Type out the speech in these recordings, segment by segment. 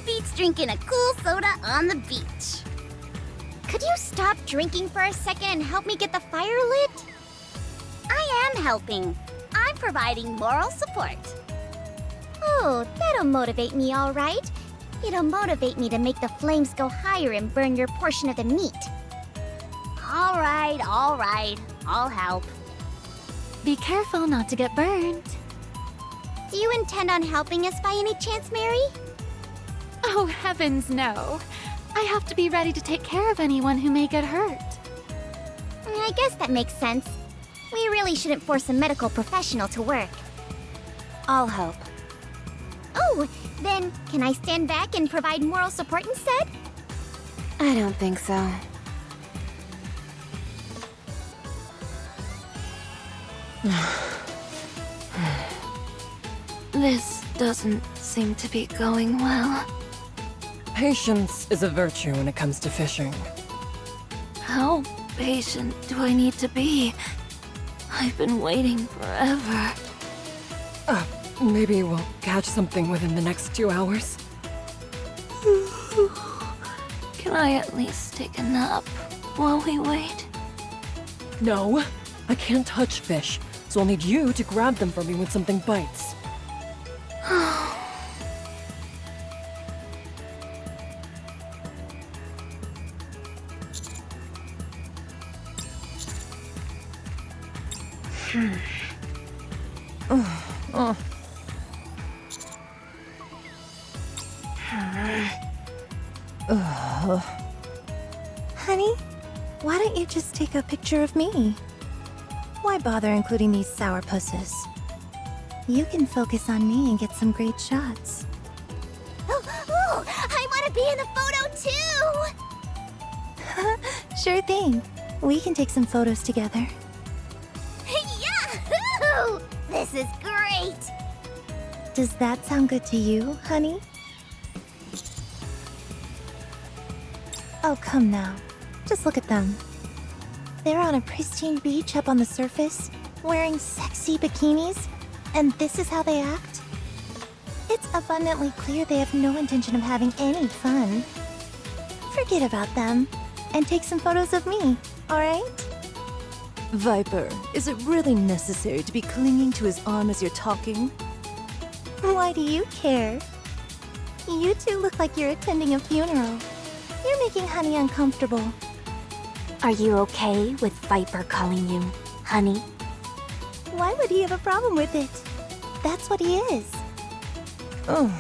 Nothing beats drinking a cool soda on the beach. Could you stop drinking for a second and help me get the fire lit? I am helping. I'm providing moral support. Oh, that'll motivate me, all right. It'll motivate me to make the flames go higher and burn your portion of the meat. All right. I'll help. Be careful not to get burned. Do you intend on helping us by any chance, Mary? Oh, heavens no. I have to be ready to take care of anyone who may get hurt. I guess that makes sense. We really shouldn't force a medical professional to work. I'll help. Oh, then can I stand back and provide moral support instead? I don't think so. This doesn't seem to be going well. Patience is a virtue when it comes to fishing. How patient do I need to be? I've been waiting forever. Maybe we'll catch something within the next 2 hours. Can I at least take a nap while we wait? No, I can't touch fish, so I'll need you to grab them for me when something bites. Honey, why don't you just take a picture of me? Why bother including these sourpusses? You can focus on me and get some great shots. Oh, I want to be in the photo too! Sure thing. We can take some photos together. Yahoo! This is great! Does that sound good to you, honey? Oh, come now. Just look at them. They're on a pristine beach up on the surface, wearing sexy bikinis, and this is how they act? It's abundantly clear they have no intention of having any fun. Forget about them, and take some photos of me, alright? Viper, is it really necessary to be clinging to his arm as you're talking? Why do you care? You two look like you're attending a funeral. You're making Honey uncomfortable. Are you okay with Viper calling you honey? Why would he have a problem with it? That's what he is. Oh.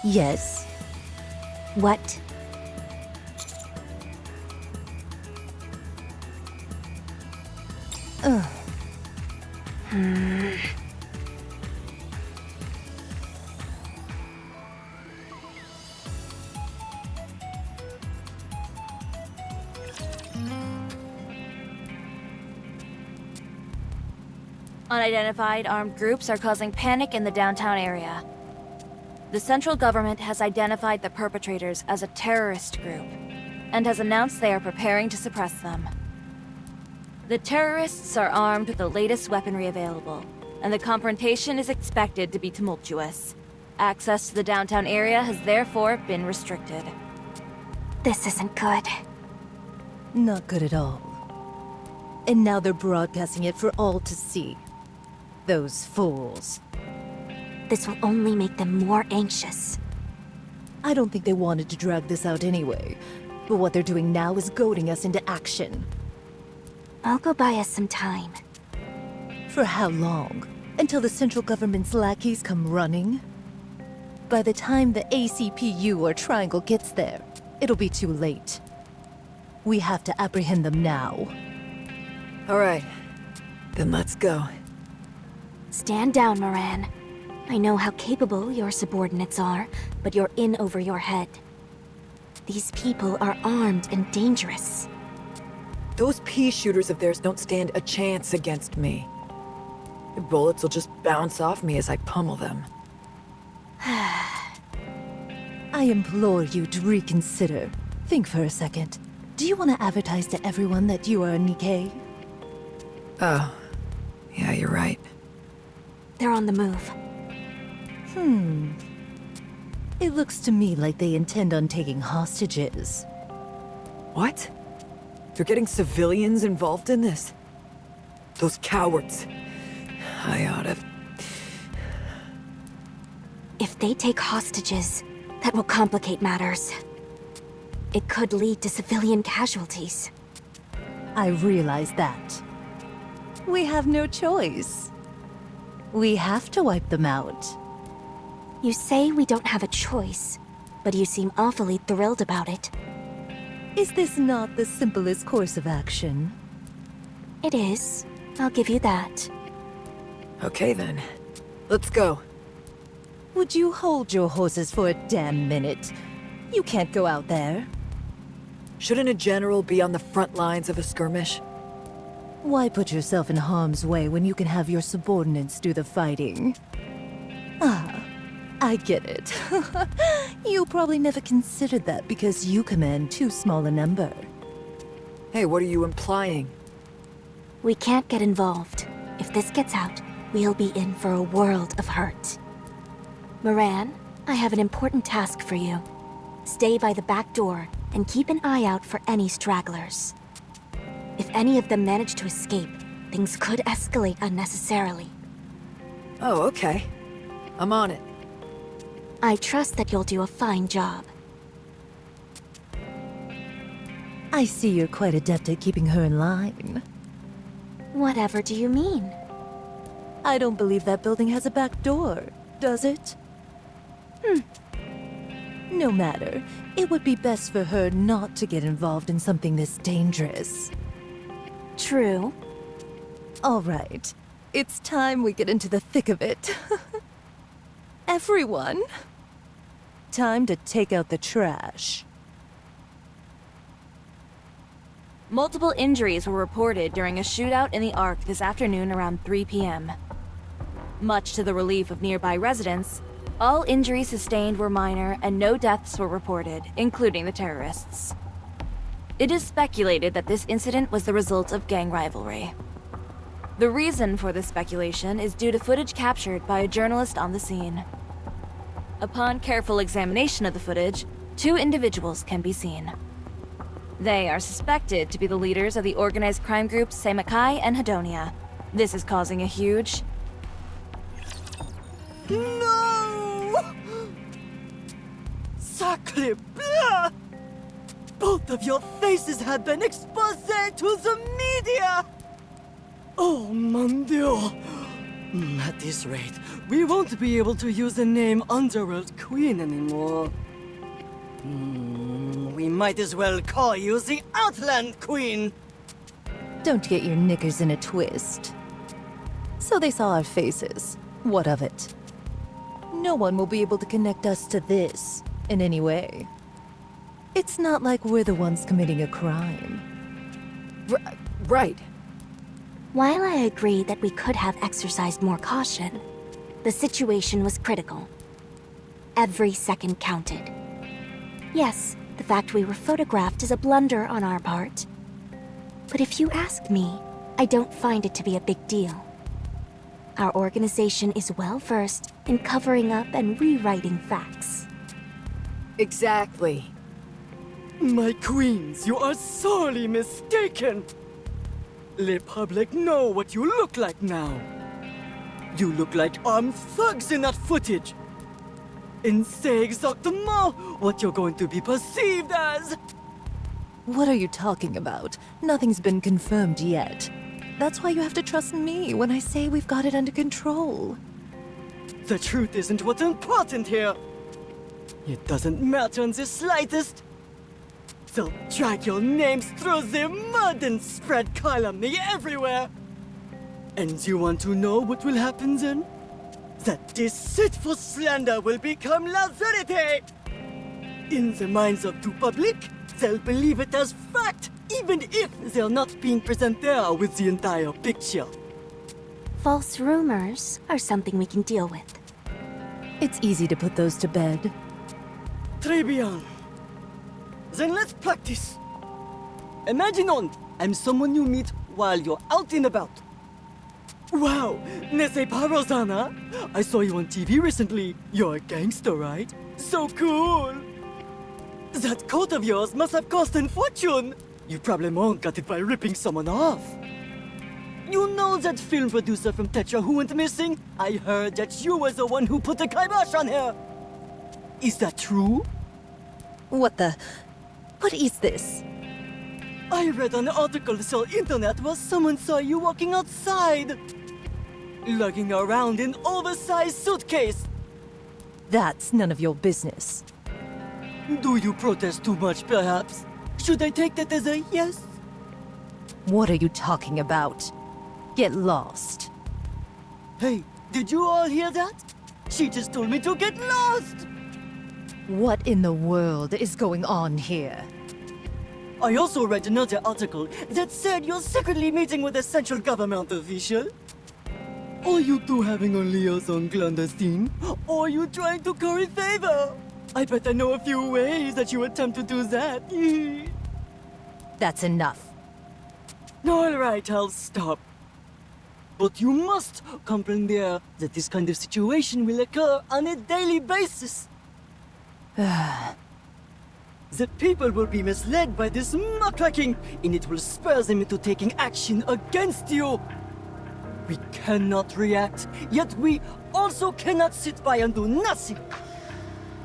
Yes. What? Unidentified armed groups are causing panic in the downtown area. The central government has identified the perpetrators as a terrorist group and has announced they are preparing to suppress them. The terrorists are armed with the latest weaponry available, and the confrontation is expected to be tumultuous. Access to the downtown area has therefore been restricted. This isn't good. Not good at all. And now they're broadcasting it for all to see. Those fools. This will only make them more anxious. I don't think they wanted to drag this out anyway. But what they're doing now is goading us into action. I'll go buy us some time. For how long? Until the central government's lackeys come running? By the time the ACPU or Triangle gets there, it'll be too late. We have to apprehend them now. All right. Then let's go. Stand down, Moran. I know how capable your subordinates are, but you're in over your head. These people are armed and dangerous. Those pea shooters of theirs don't stand a chance against me. The bullets will just bounce off me as I pummel them. I implore you to reconsider. Think for a second. Do you want to advertise to everyone that you are a Nikke? Oh. Yeah, you're right. they're on the move. It looks to me like they intend on taking hostages. What? They're getting civilians involved in this? Those cowards. I oughta... If they take hostages, that will complicate matters. It could lead to civilian casualties. I realize that. We have no choice. We have to wipe them out. You say we don't have a choice, but you seem awfully thrilled about it. Is this not the simplest course of action? It is. I'll give you that. Okay then. Let's go. Would you hold your horses for a damn minute? You can't go out there. Shouldn't a general be on the front lines of a skirmish? Why put yourself in harm's way when you can have your subordinates do the fighting? I get it. You probably never considered that because you command too small a number. Hey, what are you implying? We can't get involved. If this gets out, we'll be in for a world of hurt. Moran, I have an important task for you. Stay by the back door and keep an eye out for any stragglers. If any of them manage to escape, things could escalate unnecessarily. Oh, okay. I'm on it. I trust that you'll do a fine job. I see you're quite adept at keeping her in line. Whatever do you mean? I don't believe that building has a back door, does it? No matter. It would be best for her not to get involved in something this dangerous. True. All right. It's time we get into the thick of it. Everyone, time to take out the trash. Multiple injuries were reported during a shootout in the Ark this afternoon around 3 p.m. Much to the relief of nearby residents, all injuries sustained were minor and no deaths were reported, including the terrorists. It is speculated that this incident was the result of gang rivalry. The reason for this speculation is due to footage captured by a journalist on the scene. Upon careful examination of the footage, 2 individuals can be seen. They are suspected to be the leaders of the organized crime groups Seimakai and Hedonia. This is causing a huge... No! Sacre bleu! Both of your faces have been exposed to the media! Oh, mon Dieu! At this rate, we won't be able to use the name Underworld Queen anymore. We might as well call you the Outland Queen! Don't get your knickers in a twist. So they saw our faces. What of it? No one will be able to connect us to this in any way. It's not like we're the ones committing a crime. Right. While I agree that we could have exercised more caution, the situation was critical. Every second counted. Yes, the fact we were photographed is a blunder on our part. But if you ask me, I don't find it to be a big deal. Our organization is well versed in covering up and rewriting facts. Exactly. My queens, you are sorely mistaken! The public know what you look like now. You look like armed thugs in that footage. And say exactement what you're going to be perceived as. What are you talking about? Nothing's been confirmed yet. That's why you have to trust me when I say we've got it under control. The truth isn't what's important here. It doesn't matter in the slightest. They'll drag your names through the mud and spread calumny everywhere. And you want to know what will happen then? That deceitful slander will become la vérité! In the minds of the public, they'll believe it as fact, even if they're not being present there with the entire picture. False rumors are something we can deal with. It's easy to put those to bed. Très bien. Then let's practice. Imagine I'm someone you meet while you're out and about. Wow, Nese Parozana! I saw you on TV recently. You're a gangster, right? So cool! That coat of yours must have cost a fortune! You probably got it by ripping someone off. You know that film producer from Tetra who went missing? I heard that you were the one who put the kibosh on her! Is that true? What is this? I read an article on the internet where someone saw you walking outside. Lugging around an oversized suitcase. That's none of your business. Do you protest too much, perhaps? Should I take that as a yes? What are you talking about? Get lost. Hey, did you all hear that? She just told me to get lost! What in the world is going on here? I also read another article that said you're secretly meeting with a central government official. Are you two having a liaison clandestine? Or are you trying to curry favor? I bet I know a few ways that you attempt to do that. That's enough. Alright, I'll stop. But you must comprehend that this kind of situation will occur on a daily basis. The people will be misled by this muckraking, and it will spur them into taking action against you. We cannot react, yet we also cannot sit by and do nothing.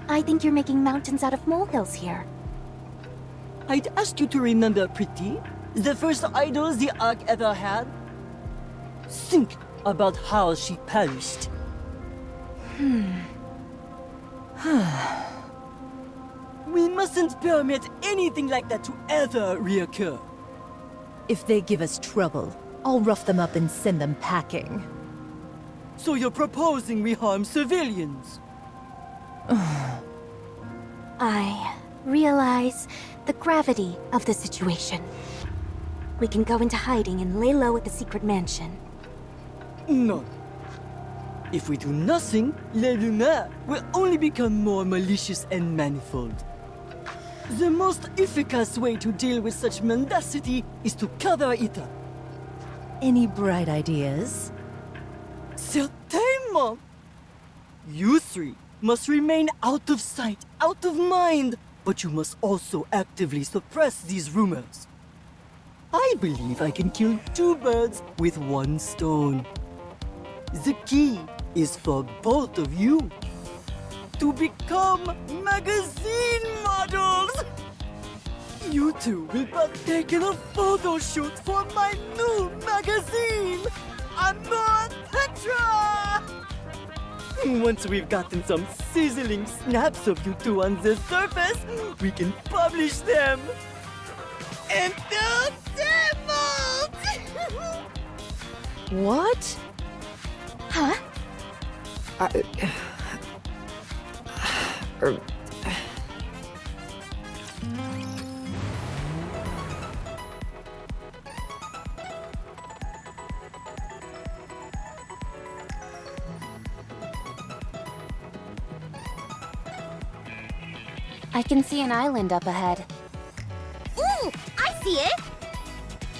I think you're making mountains out of molehills here. I'd ask you to remember Pretty, the first idol the Ark ever had. Think about how she perished. We mustn't permit anything like that to ever reoccur. If they give us trouble, I'll rough them up and send them packing. So you're proposing we harm civilians? I realize the gravity of the situation. We can go into hiding and lay low at the secret mansion. No. If we do nothing, Les Lumières will only become more malicious and manifold. The most efficacious way to deal with such mendacity is to cover it up. Any bright ideas? Certainement! You three must remain out of sight, out of mind, but you must also actively suppress these rumors. I believe I can kill two birds with one stone. The key is for both of you to become magazine models. You two will partake in a photo shoot for my new magazine, Amor Petra! Once we've gotten some sizzling snaps of you two on the surface, we can publish them. Entertainment! What? Huh? I can see an island up ahead. Ooh, I see it!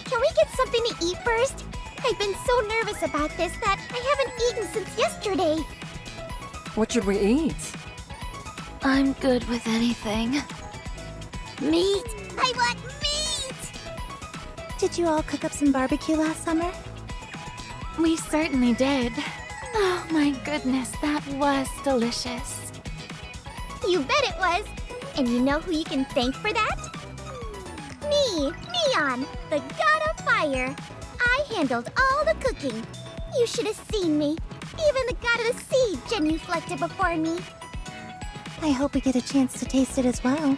Can we get something to eat first? I've been so nervous about this that I haven't eaten since yesterday. What should we eat? I'm good with anything. Meat! I want meat! Did you all cook up some barbecue last summer? We certainly did. Oh my goodness, that was delicious. You bet it was! And you know who you can thank for that? Me, Neon, the god of fire. I handled all the cooking. You should have seen me. Even the god of the sea genuflected before me. I hope we get a chance to taste it as well.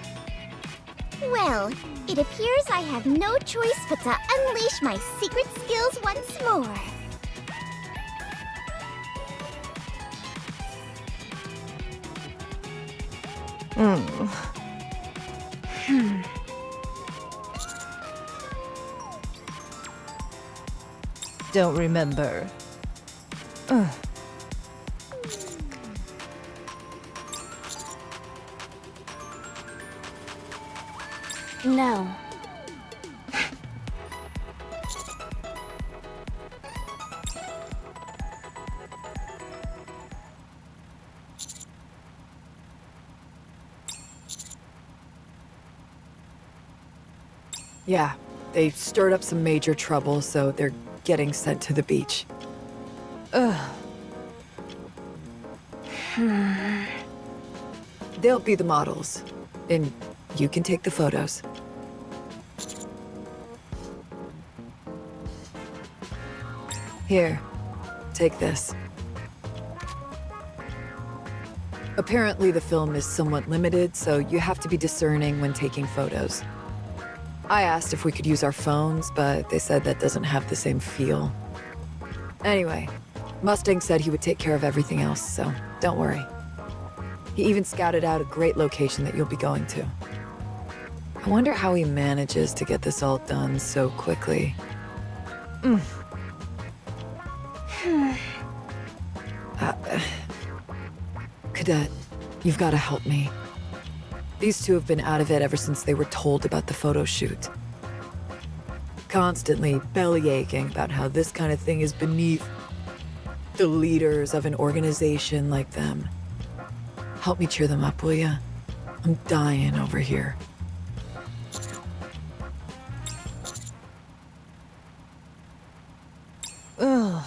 Well, it appears I have no choice but to unleash my secret skills once more. Don't remember. No. Yeah, they stirred up some major trouble, so they're getting sent to the beach. Ugh. They'll be the models, and you can take the photos. Here, take this. Apparently the film is somewhat limited, so you have to be discerning when taking photos. I asked if we could use our phones, but they said that doesn't have the same feel. Anyway, Mustang said he would take care of everything else, so don't worry. He even scouted out a great location that you'll be going to. I wonder how he manages to get this all done so quickly. Cadet, you've got to help me. These two have been out of it ever since they were told about the photo shoot. Constantly bellyaching about how this kind of thing is beneath the leaders of an organization like them. Help me cheer them up, will ya? I'm dying over here. Ugh.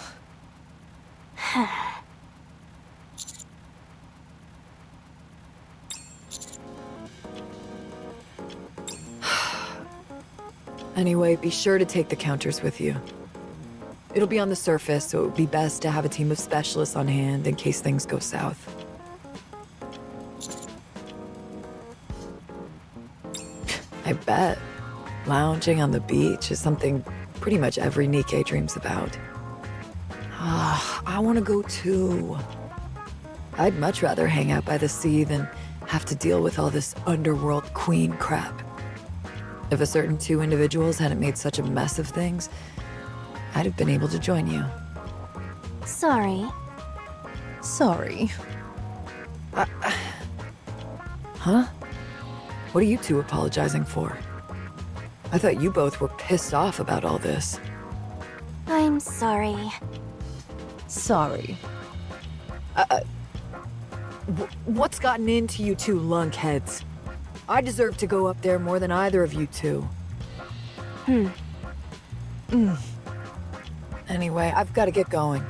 Anyway, be sure to take the counters with you. It'll be on the surface, so it would be best to have a team of specialists on hand in case things go south. I bet lounging on the beach is something pretty much every Nikke dreams about. I want to go too. I'd much rather hang out by the sea than have to deal with all this underworld queen crap. If a certain two individuals hadn't made such a mess of things, I'd have been able to join you. Sorry. Sorry. Huh? What are you two apologizing for? I thought you both were pissed off about all this. I'm sorry. Sorry. What's gotten into you two lunkheads? I deserve to go up there more than either of you two. Anyway, I've got to get going.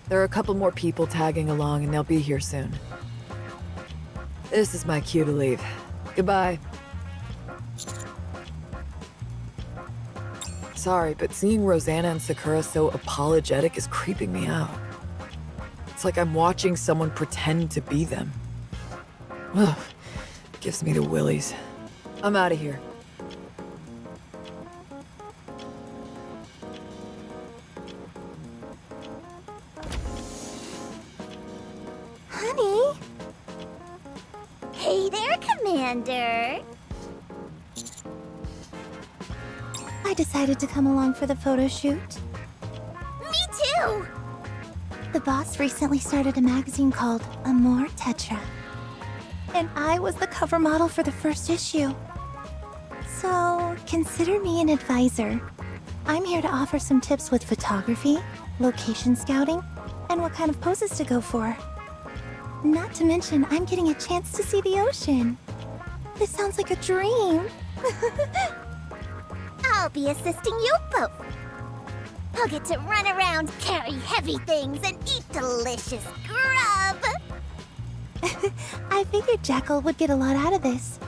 There are a couple more people tagging along and they'll be here soon. This is my cue to leave. Goodbye. Sorry, but seeing Rosanna and Sakura so apologetic is creeping me out. It's like I'm watching someone pretend to be them. Ugh, gives me the willies. I'm out of here. Honey? Hey there, Commander. I decided to come along for the photo shoot. Me too! The boss recently started a magazine called Amor Tetra. And I was the cover model for the first issue. So, consider me an advisor. I'm here to offer some tips with photography, location scouting, and what kind of poses to go for. Not to mention, I'm getting a chance to see the ocean. This sounds like a dream. I'll be assisting you both. I'll get to run around, carry heavy things, and eat delicious grub. I figured Jackal would get a lot out of this,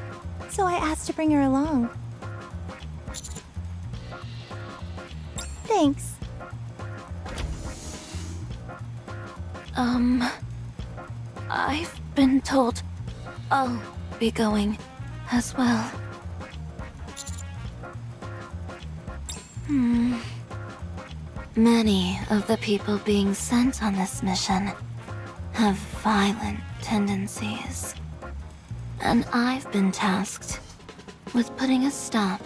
so I asked to bring her along. Thanks. I've been told I'll be going as well. Many of the people being sent on this mission have violent tendencies. And I've been tasked with putting a stop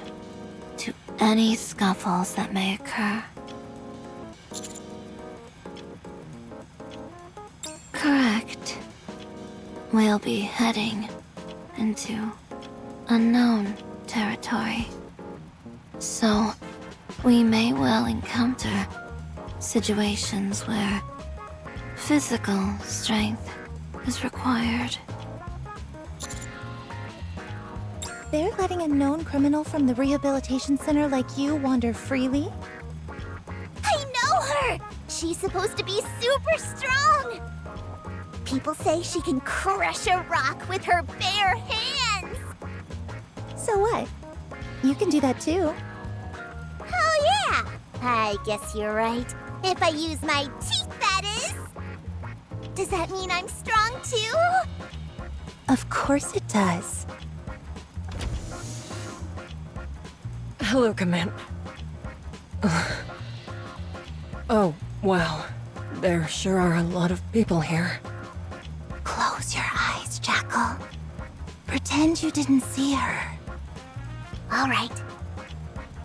to any scuffles that may occur. Correct. We'll be heading into unknown territory. So, we may well encounter situations where physical strength is required. They're letting a known criminal from the rehabilitation center like you wander freely? I know her! She's supposed to be super strong! People say she can crush a rock with her bare hands! So what? You can do that too. Oh yeah! I guess you're right. If I use my teeth, that is! Does that mean I'm strong too? Of course it does. Hello, Command. Oh, wow. There sure are a lot of people here. Close your eyes, Jackal. Pretend you didn't see her. All right.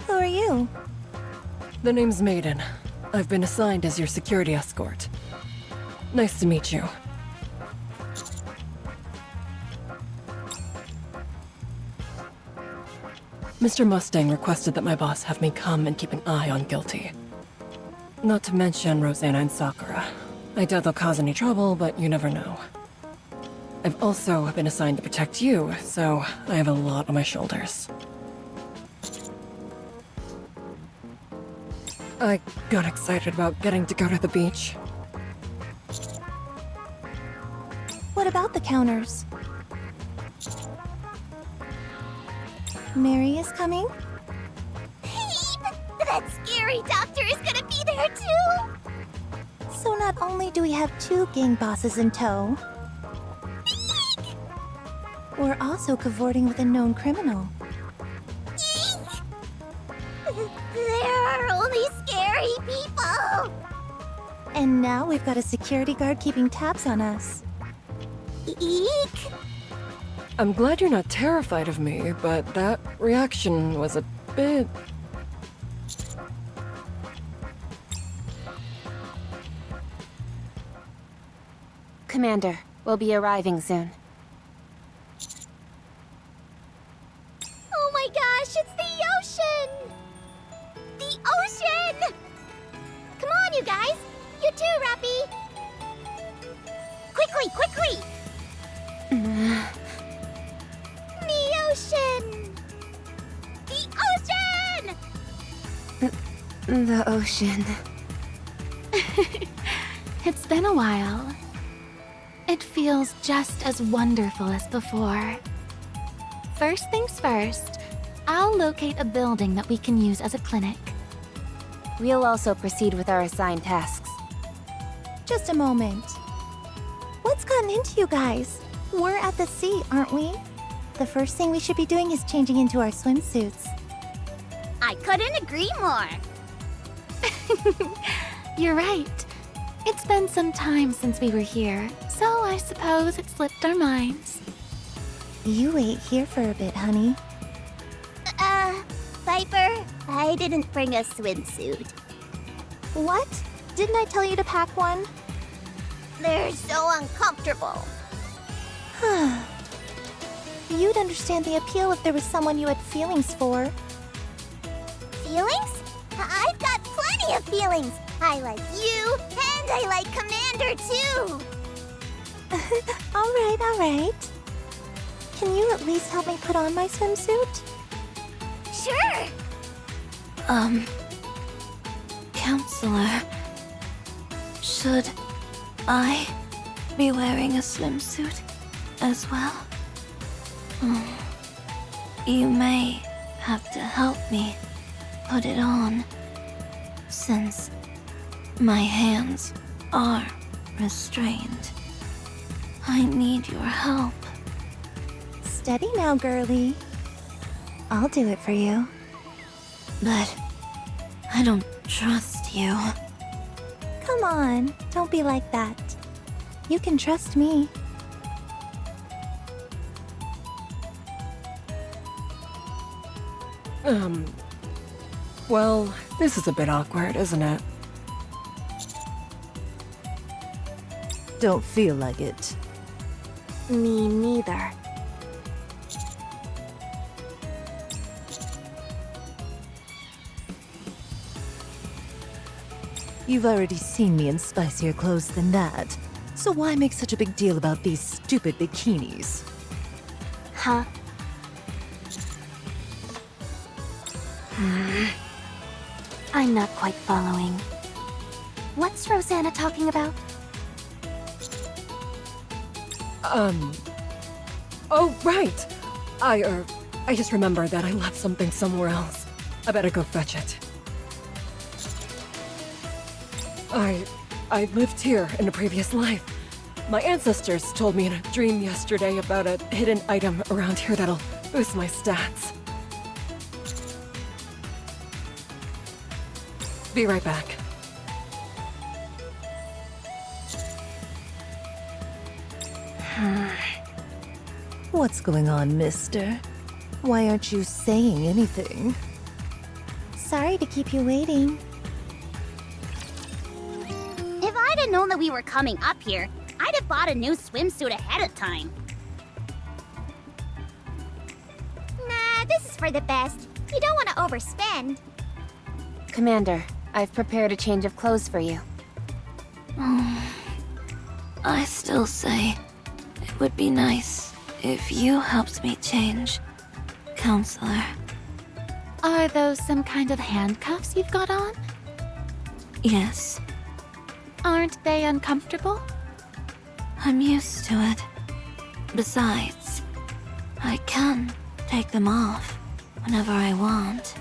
Who are you? The name's Maiden. I've been assigned as your security escort. Nice to meet you. Mr. Mustang requested that my boss have me come and keep an eye on Guilty. Not to mention Rosanna and Sakura. I doubt they'll cause any trouble, but you never know. I've also been assigned to protect you, so I have a lot on my shoulders. I got excited about getting to go to the beach. What about the counters? Mary is coming? That scary doctor is gonna be there too! So not only do we have 2 gang bosses in tow, we're also cavorting with a known criminal. There are only scary people! And now we've got a security guard keeping tabs on us. Eek! I'm glad you're not terrified of me, but that reaction was a bit... Commander, we'll be arriving soon. Oh my gosh, it's the ocean! The ocean! Come on, you guys! You too, Rappy! Quickly, quickly! The ocean! The ocean! The ocean. It's been a while. It feels just as wonderful as before. First things first, I'll locate a building that we can use as a clinic. We'll also proceed with our assigned tasks. Just a moment. What's gotten into you guys? We're at the sea, aren't we? The first thing we should be doing is changing into our swimsuits. I couldn't agree more! You're right. It's been some time since we were here, so I suppose it slipped our minds. You ate here for a bit, honey. Viper, I didn't bring a swimsuit. What? Didn't I tell you to pack one? They're so uncomfortable. You'd understand the appeal if there was someone you had feelings for. Feelings? I've got plenty of feelings. I like you, and I like Commander too. All right. Can you at least help me put on my swimsuit? Sure. Counselor, should I be wearing a swimsuit as well? You may have to help me put it on, since my hands are restrained. I need your help. Steady now, girlie. I'll do it for you. But I don't trust you. Come on, don't be like that. You can trust me. Well, this is a bit awkward, isn't it? Don't feel like it. Me neither. You've already seen me in spicier clothes than that. So why make such a big deal about these stupid bikinis? Huh? I'm not quite following. What's Rosanna talking about? Oh, right! I just remembered that I left something somewhere else. I better go fetch it. I lived here in a previous life. My ancestors told me in a dream yesterday about a hidden item around here that'll boost my stats. Be right back. What's going on, mister? Why aren't you saying anything? Sorry to keep you waiting. If I'd have known that we were coming up here, I'd have bought a new swimsuit ahead of time. Nah, this is for the best. You don't want to overspend. Commander, I've prepared a change of clothes for you. I still say it would be nice if you helped me change, Counselor. Are those some kind of handcuffs you've got on? Yes, Aren't they uncomfortable? I'm used to it. Besides, I can take them off whenever I want.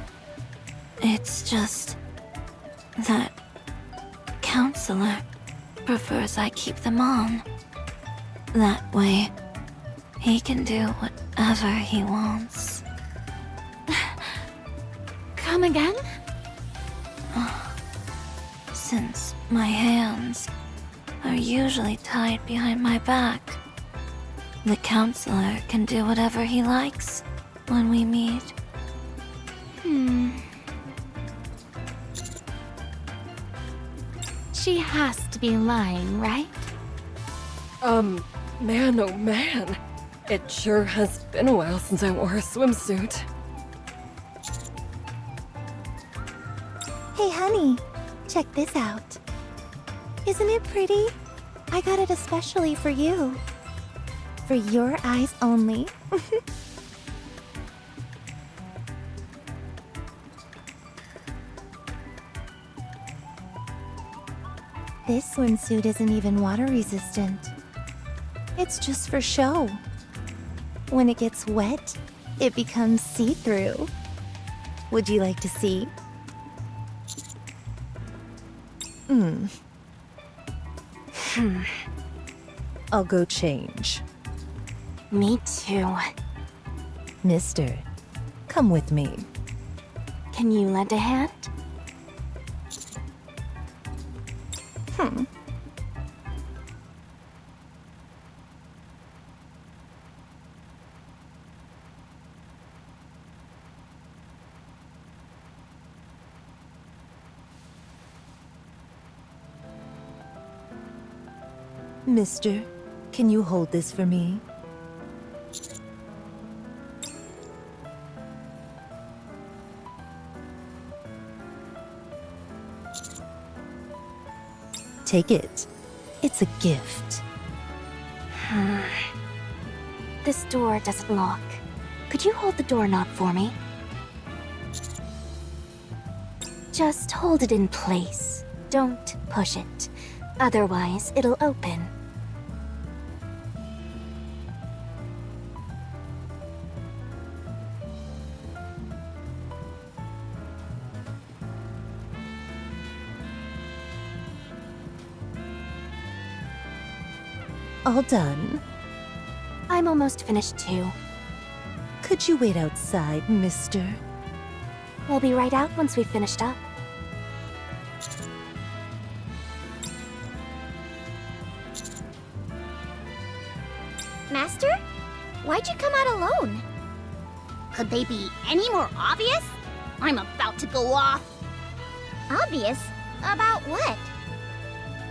It's just that Counselor prefers I keep them on. That way, he can do whatever he wants. Come again? Since my hands are usually tied behind my back, the Counselor can do whatever he likes when we meet. She has to be lying, right? Man, oh man. It sure has been a while since I wore a swimsuit. Hey, honey, check this out. Isn't it pretty? I got it especially for you. For your eyes only. This swimsuit isn't even water resistant. It's just for show. When it gets wet, it becomes see-through. Would you like to see? I'll go change. Me too. Mister, come with me. Can you lend a hand? Mister, can you hold this for me? Take it. It's a gift. This door doesn't lock. Could you hold the doorknob for me? Just hold it in place. Don't push it. Otherwise, it'll open. All done. I'm almost finished too. Could you wait outside, mister? We'll be right out once we've finished up. Master? Why'd you come out alone? Could they be any more obvious? I'm about to go off. Obvious? About what?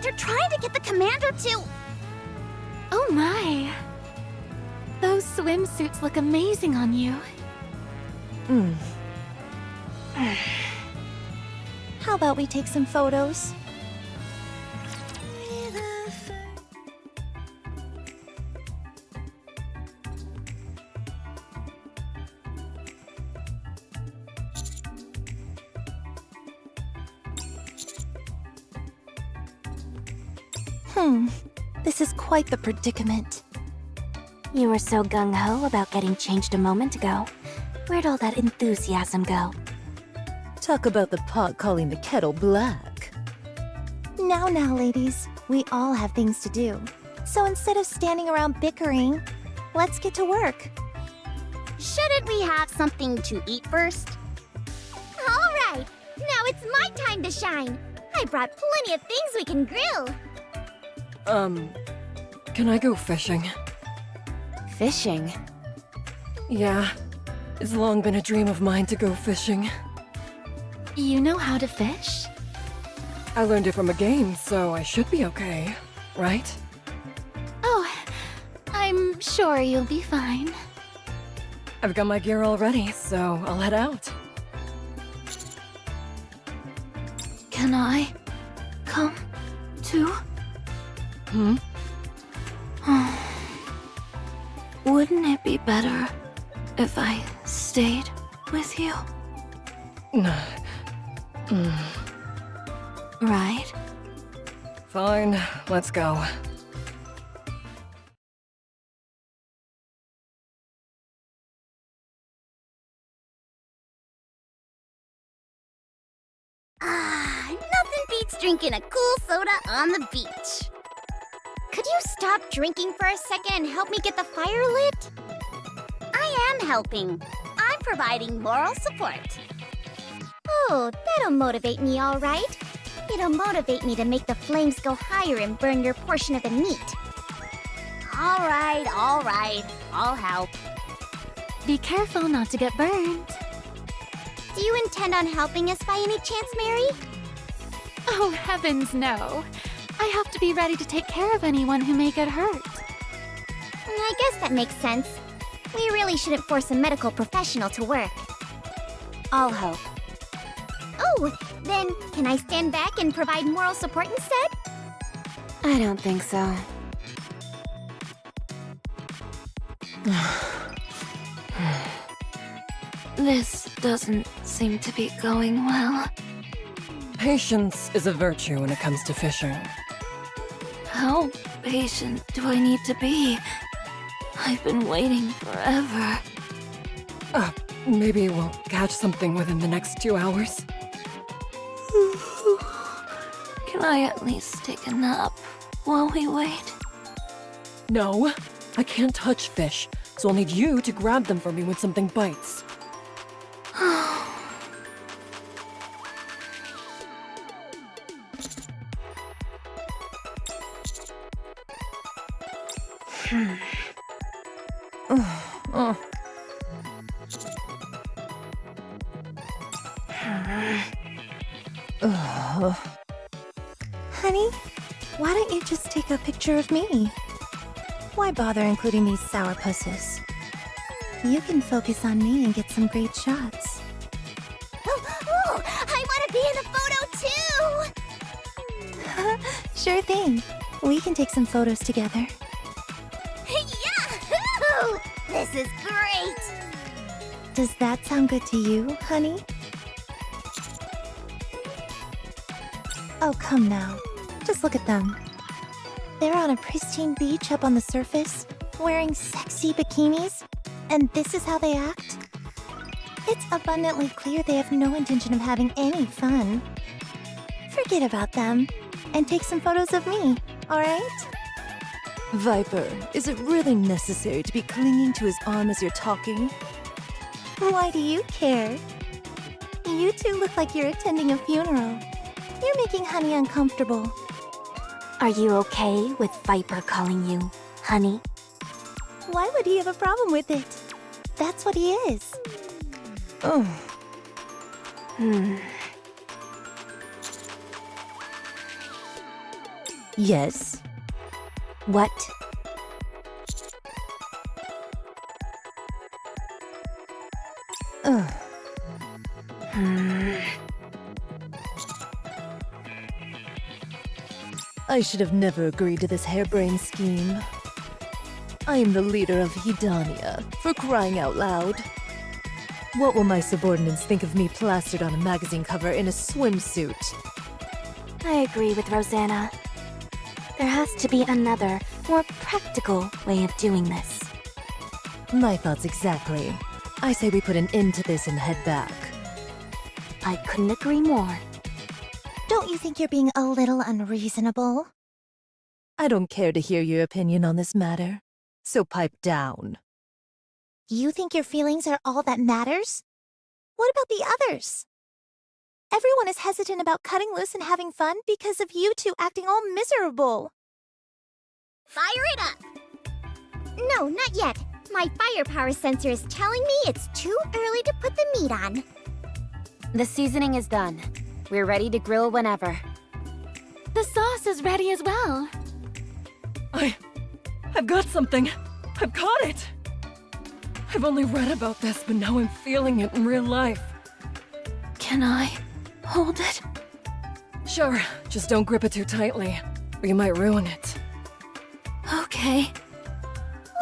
They're trying to get the commander to... Oh my! Those swimsuits look amazing on you. How about we take some photos? This is quite the predicament. You were so gung-ho about getting changed a moment ago. Where'd all that enthusiasm go? Talk about the pot calling the kettle black. Now, ladies. We all have things to do. So instead of standing around bickering, let's get to work. Shouldn't we have something to eat first? All right, now it's my time to shine. I brought plenty of things we can grill. Can I go fishing? Fishing? Yeah. It's long been a dream of mine to go fishing. You know how to fish? I learned it from a game, so I should be okay, right? Oh, I'm sure you'll be fine. I've got my gear all ready, so I'll head out. Can I come too? Wouldn't it be better if I stayed with you? Right? Fine, let's go. Nothing beats drinking a cool soda on the beach. Could you stop drinking for a second and help me get the fire lit? I am helping. I'm providing moral support. Oh, that'll motivate me, all right. It'll motivate me to make the flames go higher and burn your portion of the meat. All right, I'll help. Be careful not to get burned. Do you intend on helping us by any chance, Mary? Oh, heavens no. I have to be ready to take care of anyone who may get hurt. I guess that makes sense. We really shouldn't force a medical professional to work. I'll help. Oh, then can I stand back and provide moral support instead? I don't think so. This doesn't seem to be going well. Patience is a virtue when it comes to fishing. How patient do I need to be? I've been waiting forever. Maybe we'll catch something within the next 2 hours. Can I at least take a nap while we wait? No, I can't touch fish, so I'll need you to grab them for me when something bites. Honey, why don't you just take a picture of me? Why bother including these sourpusses? You can focus on me and get some great shots. Oh, I want to be in the photo too! Sure thing. We can take some photos together. Yahoo! This is great! Does that sound good to you, honey? Oh, come now. Just look at them. They're on a pristine beach up on the surface, wearing sexy bikinis, and this is how they act? It's abundantly clear they have no intention of having any fun. Forget about them, and take some photos of me, alright? Viper, is it really necessary to be clinging to his arm as you're talking? Why do you care? You two look like you're attending a funeral. You're making Honey uncomfortable. Are you okay with Viper calling you honey? Why would he have a problem with it? That's what he is. Oh, yes. What? Ugh. I should have never agreed to this harebrained scheme. I am the leader of Hidania, for crying out loud. What will my subordinates think of me plastered on a magazine cover in a swimsuit? I agree with Rosanna. There has to be another, more practical way of doing this. My thoughts exactly. I say we put an end to this and head back. I couldn't agree more. Don't you think you're being a little unreasonable? I don't care to hear your opinion on this matter, so pipe down. You think your feelings are all that matters? What about the others? Everyone is hesitant about cutting loose and having fun because of you two acting all miserable. Fire it up! No, not yet. My firepower sensor is telling me it's too early to put the meat on. The seasoning is done. We're ready to grill whenever. The sauce is ready as well. I've got something. I've got it! I've only read about this, but now I'm feeling it in real life. Can I hold it? Sure, just don't grip it too tightly, or you might ruin it. Okay.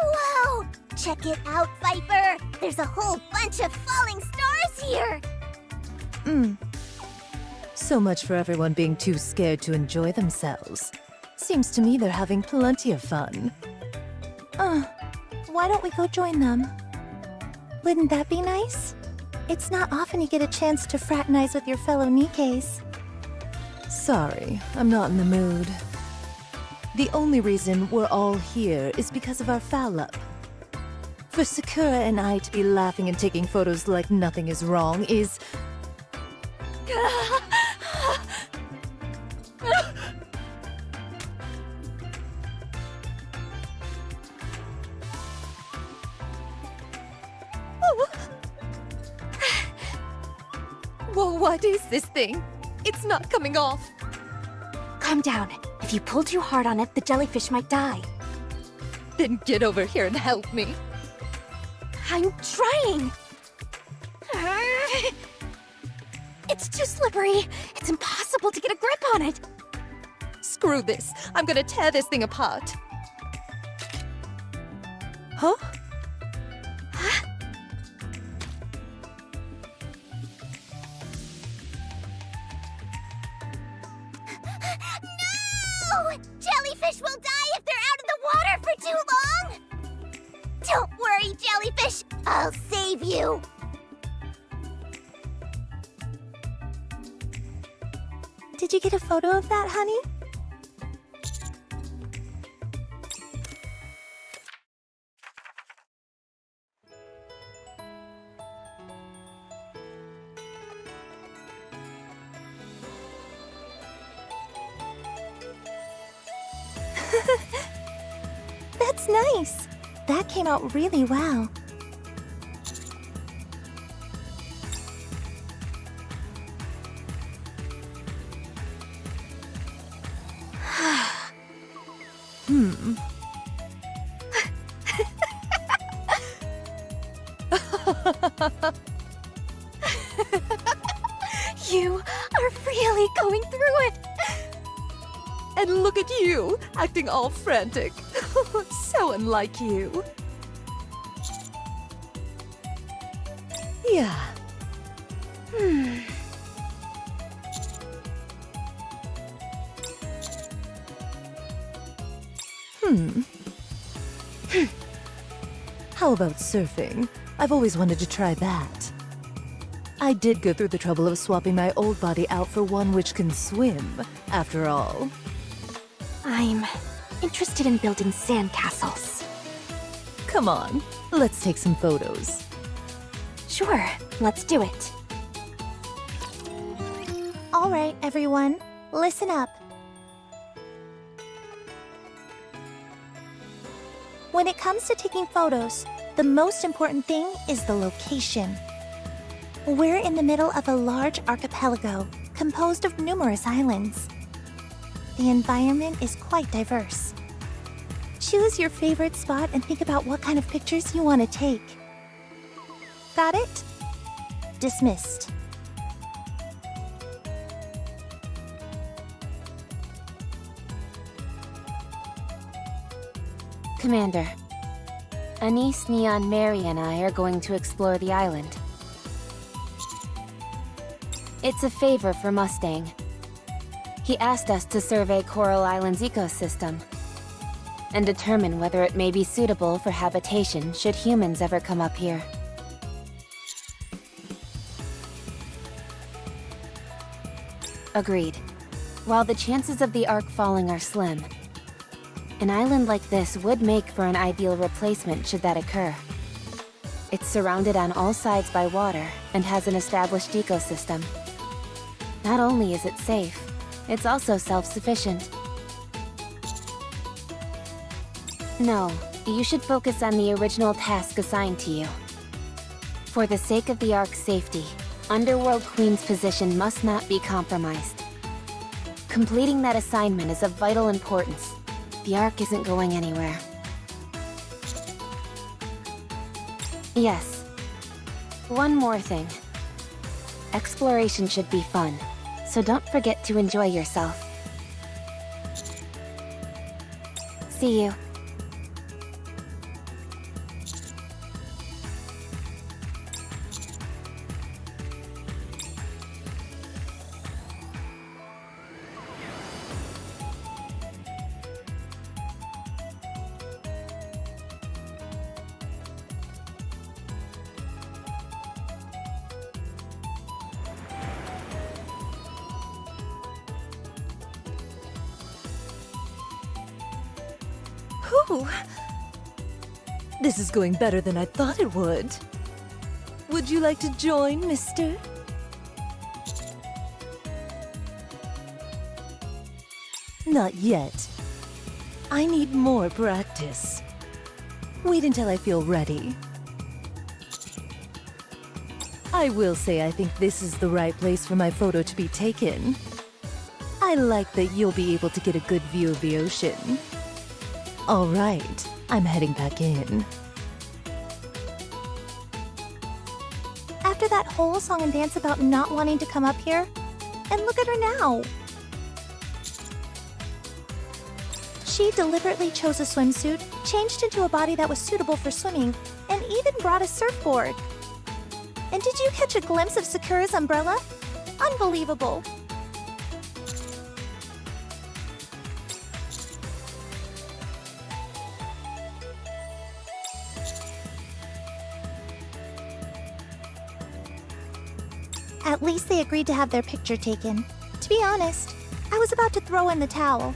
Whoa! Check it out, Viper! There's a whole bunch of falling stars here! So much for everyone being too scared to enjoy themselves. Seems to me they're having plenty of fun. Why don't we go join them? Wouldn't that be nice? It's not often you get a chance to fraternize with your fellow Nikkes. Sorry, I'm not in the mood. The only reason we're all here is because of our foul-up. For Sakura and I to be laughing and taking photos like nothing is wrong is... Well, what is this thing? It's not coming off. Calm down. If you pull too hard on it, the jellyfish might die. Then get over here and help me. I'm trying! It's too slippery. It's impossible to get a grip on it. Screw this. I'm gonna tear this thing apart. Huh? No! Jellyfish will die if they're out of the water for too long! Don't worry, Jellyfish! I'll save you! Did you get a photo of that, honey? That's nice. That came out really well. You are really going through it. And look at you, acting all frantic. So unlike you. Yeah. How about surfing? I've always wanted to try that. I did go through the trouble of swapping my old body out for one which can swim, after all. I'm interested in building sandcastles. Come on, let's take some photos. Sure, let's do it. All right, everyone, listen up. When it comes to taking photos, the most important thing is the location. We're in the middle of a large archipelago composed of numerous islands. The environment is quite diverse. Choose your favorite spot and think about what kind of pictures you want to take. Got it? Dismissed. Commander, Anise, Neon, Mary, and I are going to explore the island. It's a favor for Mustang. He asked us to survey Coral Island's ecosystem and determine whether it may be suitable for habitation should humans ever come up here. Agreed. While the chances of the Ark falling are slim, an island like this would make for an ideal replacement should that occur. It's surrounded on all sides by water and has an established ecosystem. Not only is it safe, it's also self-sufficient. No, you should focus on the original task assigned to you. For the sake of the Ark's safety, Underworld Queen's position must not be compromised. Completing that assignment is of vital importance. The Ark isn't going anywhere. Yes. One more thing. Exploration should be fun, so don't forget to enjoy yourself. See you. Whew. This is going better than I thought it would. Would you like to join, mister? Not yet. I need more practice. Wait until I feel ready. I will say I think this is the right place for my photo to be taken. I like that you'll be able to get a good view of the ocean. All right, I'm heading back in. After that whole song and dance about not wanting to come up here, and look at her now. She deliberately chose a swimsuit, changed into a body that was suitable for swimming, and even brought a surfboard. And did you catch a glimpse of Sakura's umbrella? Unbelievable. At least they agreed to have their picture taken. To be honest, I was about to throw in the towel.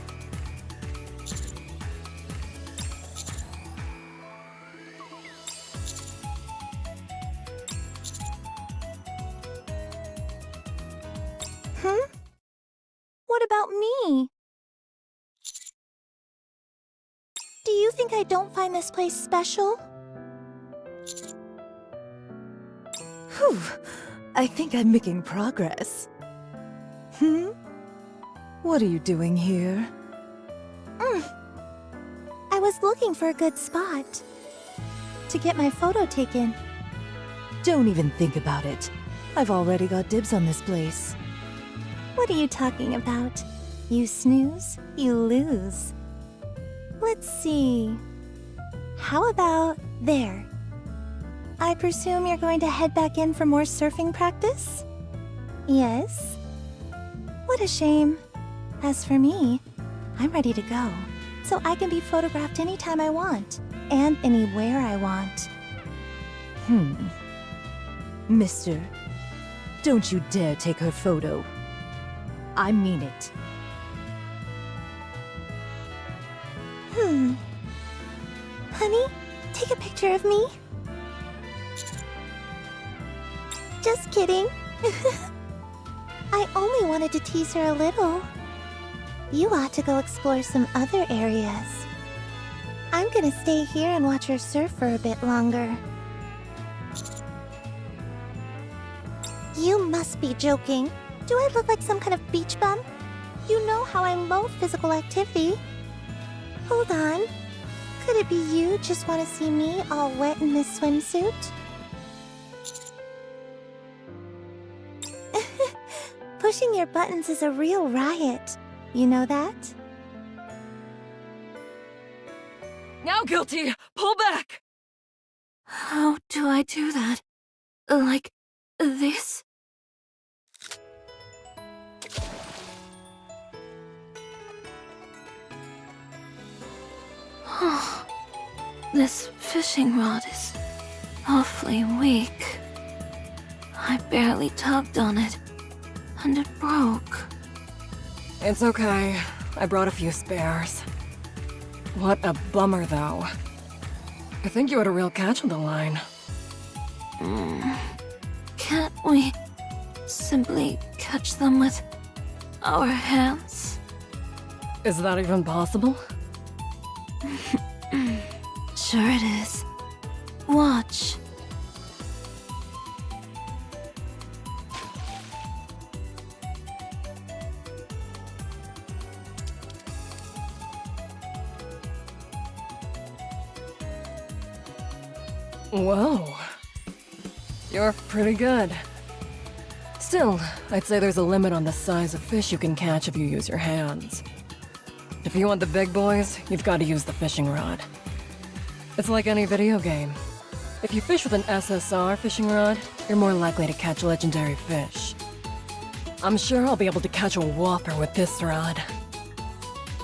What about me? Do you think I don't find this place special? Whew. I think I'm making progress. What are you doing here? I was looking for a good spot to get my photo taken. Don't even think about it. I've already got dibs on this place. What are you talking about? You snooze, you lose. Let's see. How about there? I presume you're going to head back in for more surfing practice? Yes? What a shame. As for me, I'm ready to go, so I can be photographed anytime I want, and anywhere I want. Mister, don't you dare take her photo. I mean it. Honey, take a picture of me? Just kidding. I only wanted to tease her a little. You ought to go explore some other areas. I'm gonna stay here and watch her surf for a bit longer. You must be joking. Do I look like some kind of beach bum? You know how I loathe physical activity. Hold on. Could it be you just want to see me all wet in this swimsuit? Pushing your buttons is a real riot. You know that? Now, Guilty! Pull back! How do I do that? Like this? This fishing rod is awfully weak. I barely tugged on it, and it broke. It's okay. I brought a few spares. What a bummer, though. I think you had a real catch on the line. Can't we simply catch them with our hands? Is that even possible? Sure it is. Watch. Whoa. You're pretty good. Still, I'd say there's a limit on the size of fish you can catch if you use your hands. If you want the big boys, you've got to use the fishing rod. It's like any video game. If you fish with an SSR fishing rod, you're more likely to catch legendary fish. I'm sure I'll be able to catch a whopper with this rod.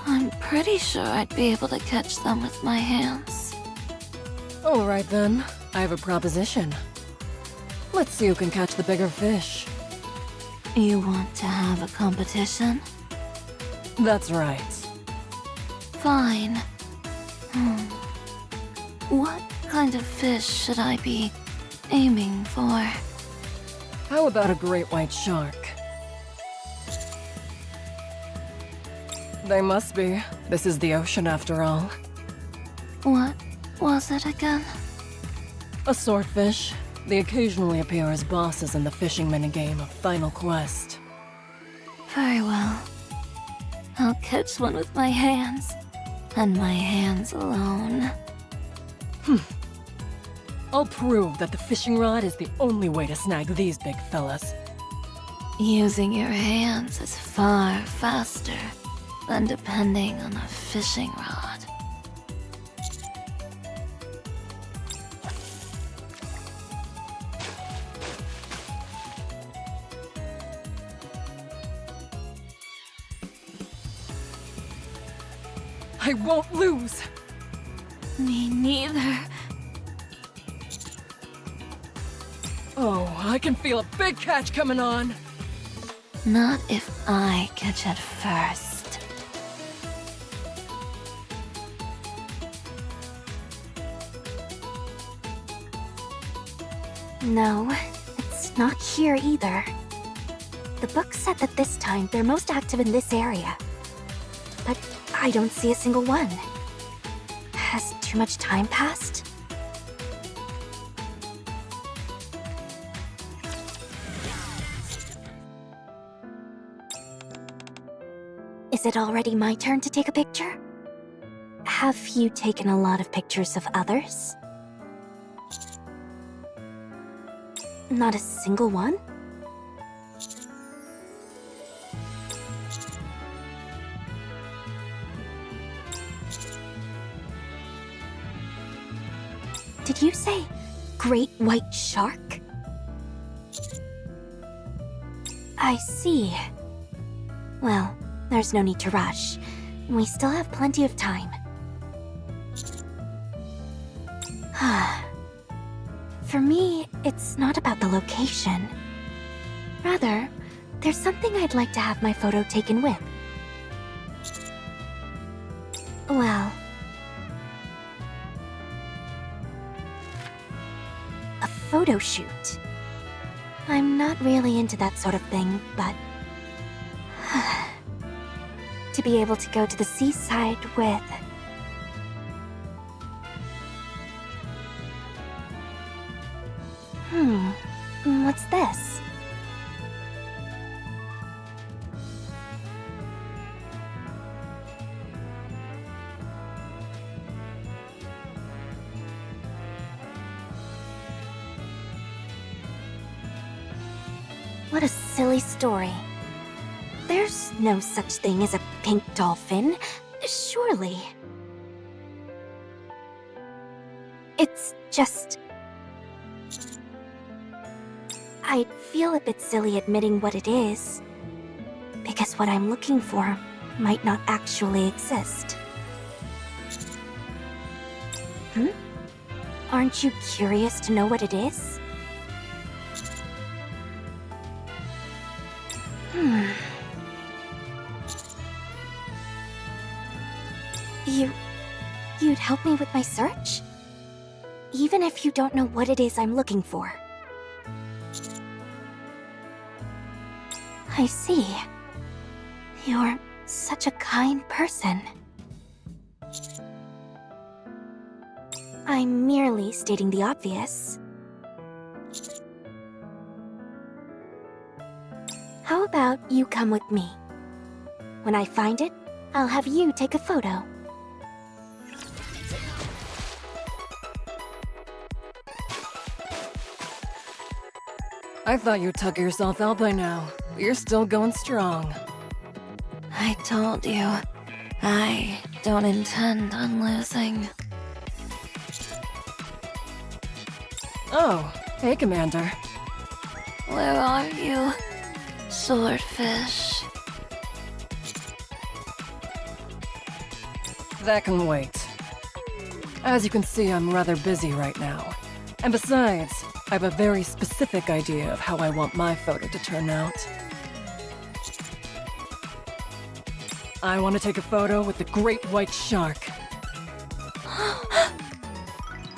I'm pretty sure I'd be able to catch them with my hands. Alright then, I have a proposition. Let's see who can catch the bigger fish. You want to have a competition? That's right. Fine. What kind of fish should I be aiming for? How about a great white shark? They must be. This is the ocean after all. What was it again? A swordfish. They occasionally appear as bosses in the fishing minigame of Final Quest. Very well. I'll catch one with my hands. And my hands alone. I'll prove that the fishing rod is the only way to snag these big fellas. Using your hands is far faster than depending on a fishing rod. I won't lose! Me neither. Oh, I can feel a big catch coming on! Not if I catch it first. No, it's not here either. The book said that this time they're most active in this area. But I don't see a single one. Has too much time passed? Is it already my turn to take a picture? Have you taken a lot of pictures of others? Not a single one? Did you say great white shark? I see. Well, there's no need to rush. We still have plenty of time. For me, it's not about the location. Rather, there's something I'd like to have my photo taken with. Well... a photo shoot. I'm not really into that sort of thing, but... to be able to go to the seaside with... what's this? What a silly story. There's no such thing as a pink dolphin, surely. It's just... I'd feel a bit silly admitting what it is, because what I'm looking for might not actually exist. Aren't you curious to know what it is? You'd help me with my search? Even if you don't know what it is I'm looking for. I see. You're such a kind person. I'm merely stating the obvious. How about you come with me? When I find it, I'll have you take a photo. I thought you'd tuck yourself out by now. You're still going strong. I told you, I don't intend on losing. Oh, hey, Commander. Where are you, swordfish? That can wait. As you can see, I'm rather busy right now. And besides, I have a very specific idea of how I want my photo to turn out. I want to take a photo with the great white shark.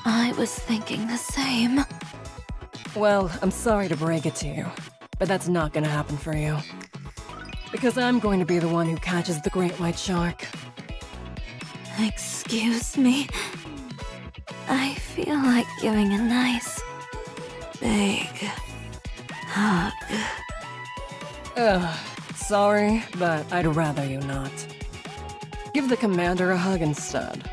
I was thinking the same. Well, I'm sorry to break it to you, but that's not gonna happen for you. Because I'm going to be the one who catches the great white shark. Excuse me. I feel like giving a nice, big hug. Sorry, but I'd rather you not. Give the commander a hug instead.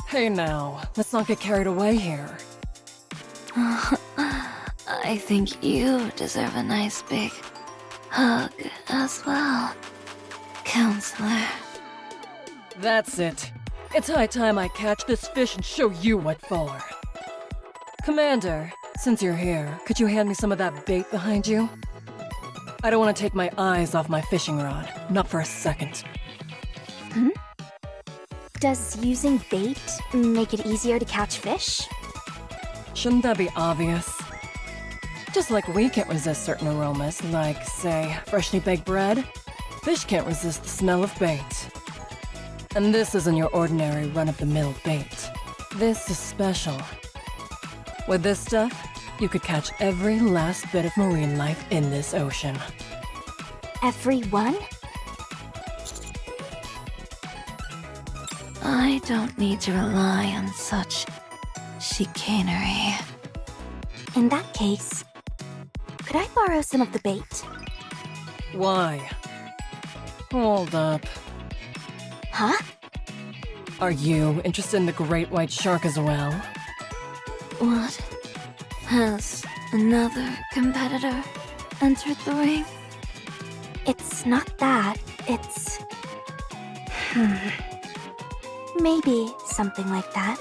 Hey now, let's not get carried away here. I think you deserve a nice big hug as well, Counselor. That's it. It's high time I catch this fish and show you what for. Commander, since you're here, could you hand me some of that bait behind you? I don't want to take my eyes off my fishing rod, not for a second. Does using bait make it easier to catch fish? Shouldn't that be obvious? Just like we can't resist certain aromas, like, say, freshly baked bread, fish can't resist the smell of bait. And this isn't your ordinary run-of-the-mill bait. This is special. With this stuff, you could catch every last bit of marine life in this ocean. Everyone? I don't need to rely on such chicanery. In that case, could I borrow some of the bait? Why? Hold up. Huh? Are you interested in the great white shark as well? What? Has another competitor entered the ring? It's not that. It's... Maybe something like that.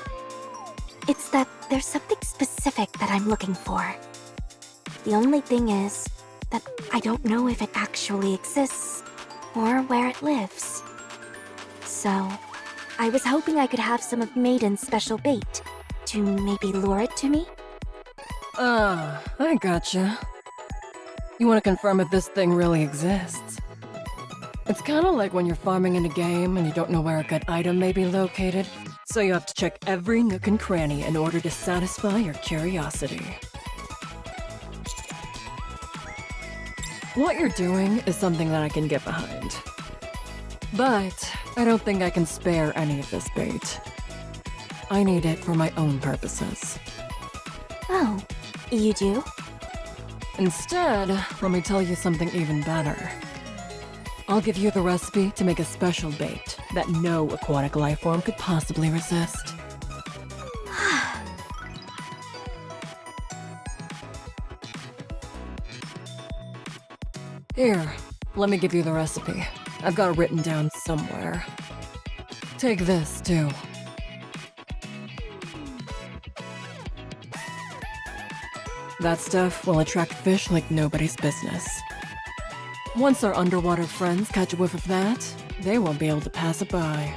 It's that there's something specific that I'm looking for. The only thing is that I don't know if it actually exists or where it lives. So, I was hoping I could have some of Maiden's special bait to maybe lure it to me? I gotcha. You want to confirm if this thing really exists? It's kind of like when you're farming in a game and you don't know where a good item may be located, so you have to check every nook and cranny in order to satisfy your curiosity. What you're doing is something that I can get behind. But I don't think I can spare any of this bait. I need it for my own purposes. Oh, you do? Instead, let me tell you something even better. I'll give you the recipe to make a special bait that no aquatic life form could possibly resist. Here, let me give you the recipe. I've got it written down somewhere. Take this, too. That stuff will attract fish like nobody's business. Once our underwater friends catch a whiff of that, They won't be able to pass it by.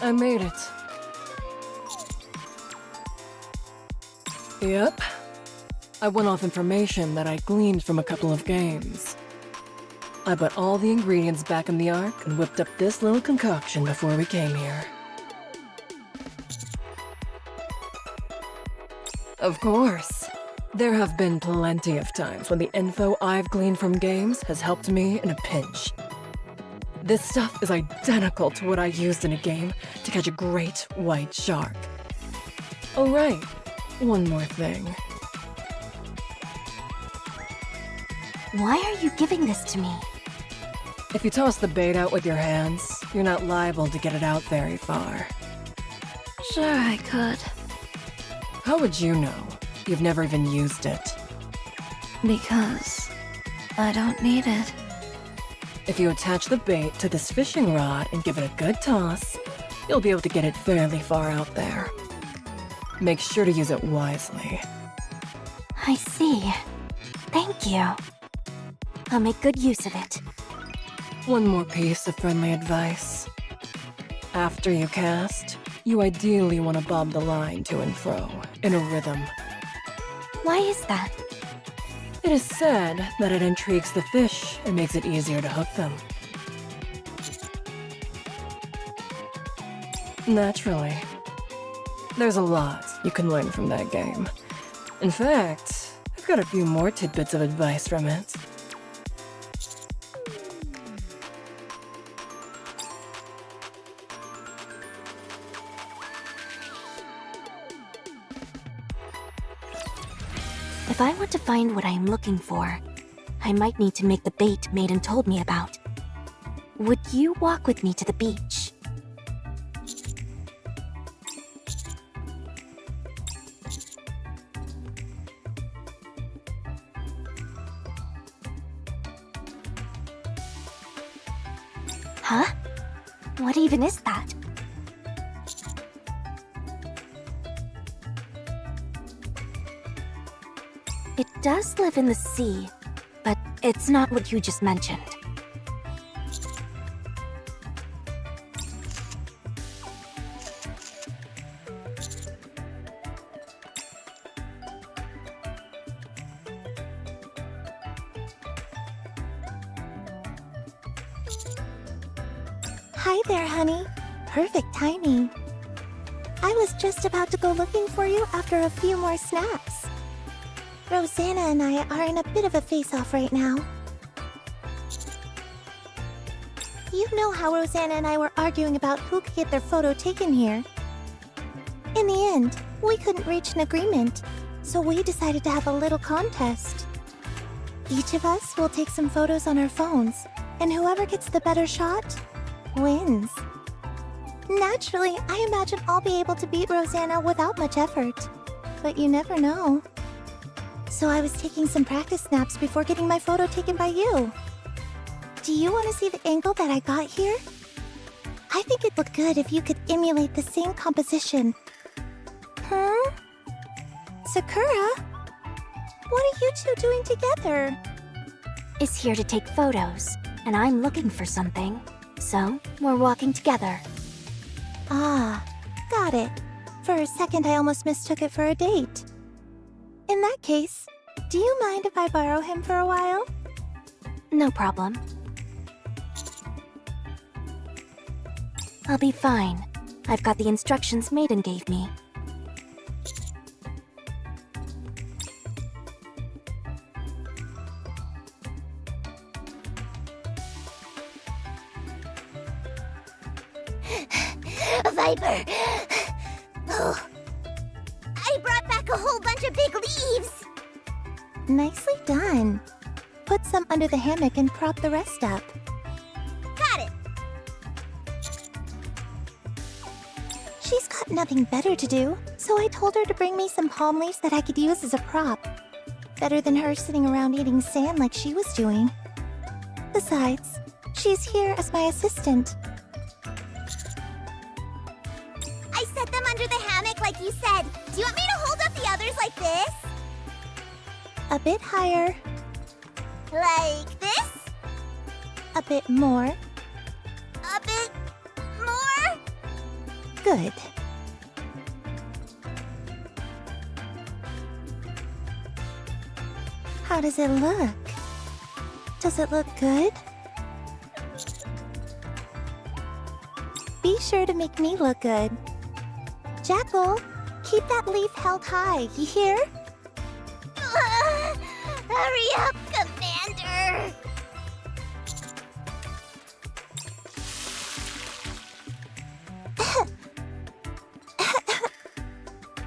I made it. Yep. I went off information that I gleaned from a couple of games. I put all the ingredients back in the Ark and whipped up this little concoction before we came here. Of course. There have been plenty of times when the info I've gleaned from games has helped me in a pinch. This stuff is identical to what I used in a game to catch a great white shark. Oh right, one more thing. Why are you giving this to me? If you toss the bait out with your hands, you're not liable to get it out very far. Sure, I could. How would you know? You've never even used it. Because I don't need it. If you attach the bait to this fishing rod and give it a good toss, you'll be able to get it fairly far out there. Make sure to use it wisely. I see. Thank you. I'll make good use of it. One more piece of friendly advice. After you cast, you ideally want to bob the line to and fro, in a rhythm. Why is that? It is said that it intrigues the fish and makes it easier to hook them. Naturally. There's a lot you can learn from that game. In fact, I've got a few more tidbits of advice from it. If I want to find what I am looking for, I might need to make the bait Maiden told me about. Would you walk with me to the beach? Huh? What even is that? It does live in the sea, but it's not what you just mentioned. Hi there, honey. Perfect timing. I was just about to go looking for you after a few more snacks. Rosanna and I are in a bit of a face-off right now. You know how Rosanna and I were arguing about who could get their photo taken here. In the end, we couldn't reach an agreement, so we decided to have a little contest. Each of us will take some photos on our phones, and whoever gets the better shot wins. Naturally, I imagine I'll be able to beat Rosanna without much effort, but you never know. So I was taking some practice snaps before getting my photo taken by you. Do you want to see the angle that I got here? I think it'd look good if you could emulate the same composition. Huh? Sakura? What are you two doing together? Is here to take photos, and I'm looking for something. So, we're walking together. Ah, got it. For a second, I almost mistook it for a date. In that case, do you mind if I borrow him for a while? No problem. I'll be fine. I've got the instructions Maiden gave me. Viper! Oh. I brought back a whole bunch of big leaves! Nicely done. Put some under the hammock and prop the rest up. Got it! She's got nothing better to do, so I told her to bring me some palm leaves that I could use as a prop. Better than her sitting around eating sand like she was doing. Besides, she's here as my assistant. I set them under the hammock like you said. Do you want me to hold up the others like this? A bit higher. Like this? A bit more. A bit more? Good. How does it look? Does it look good? Be sure to make me look good. Jackal, keep that leaf held high, you hear? Hurry up, Commander!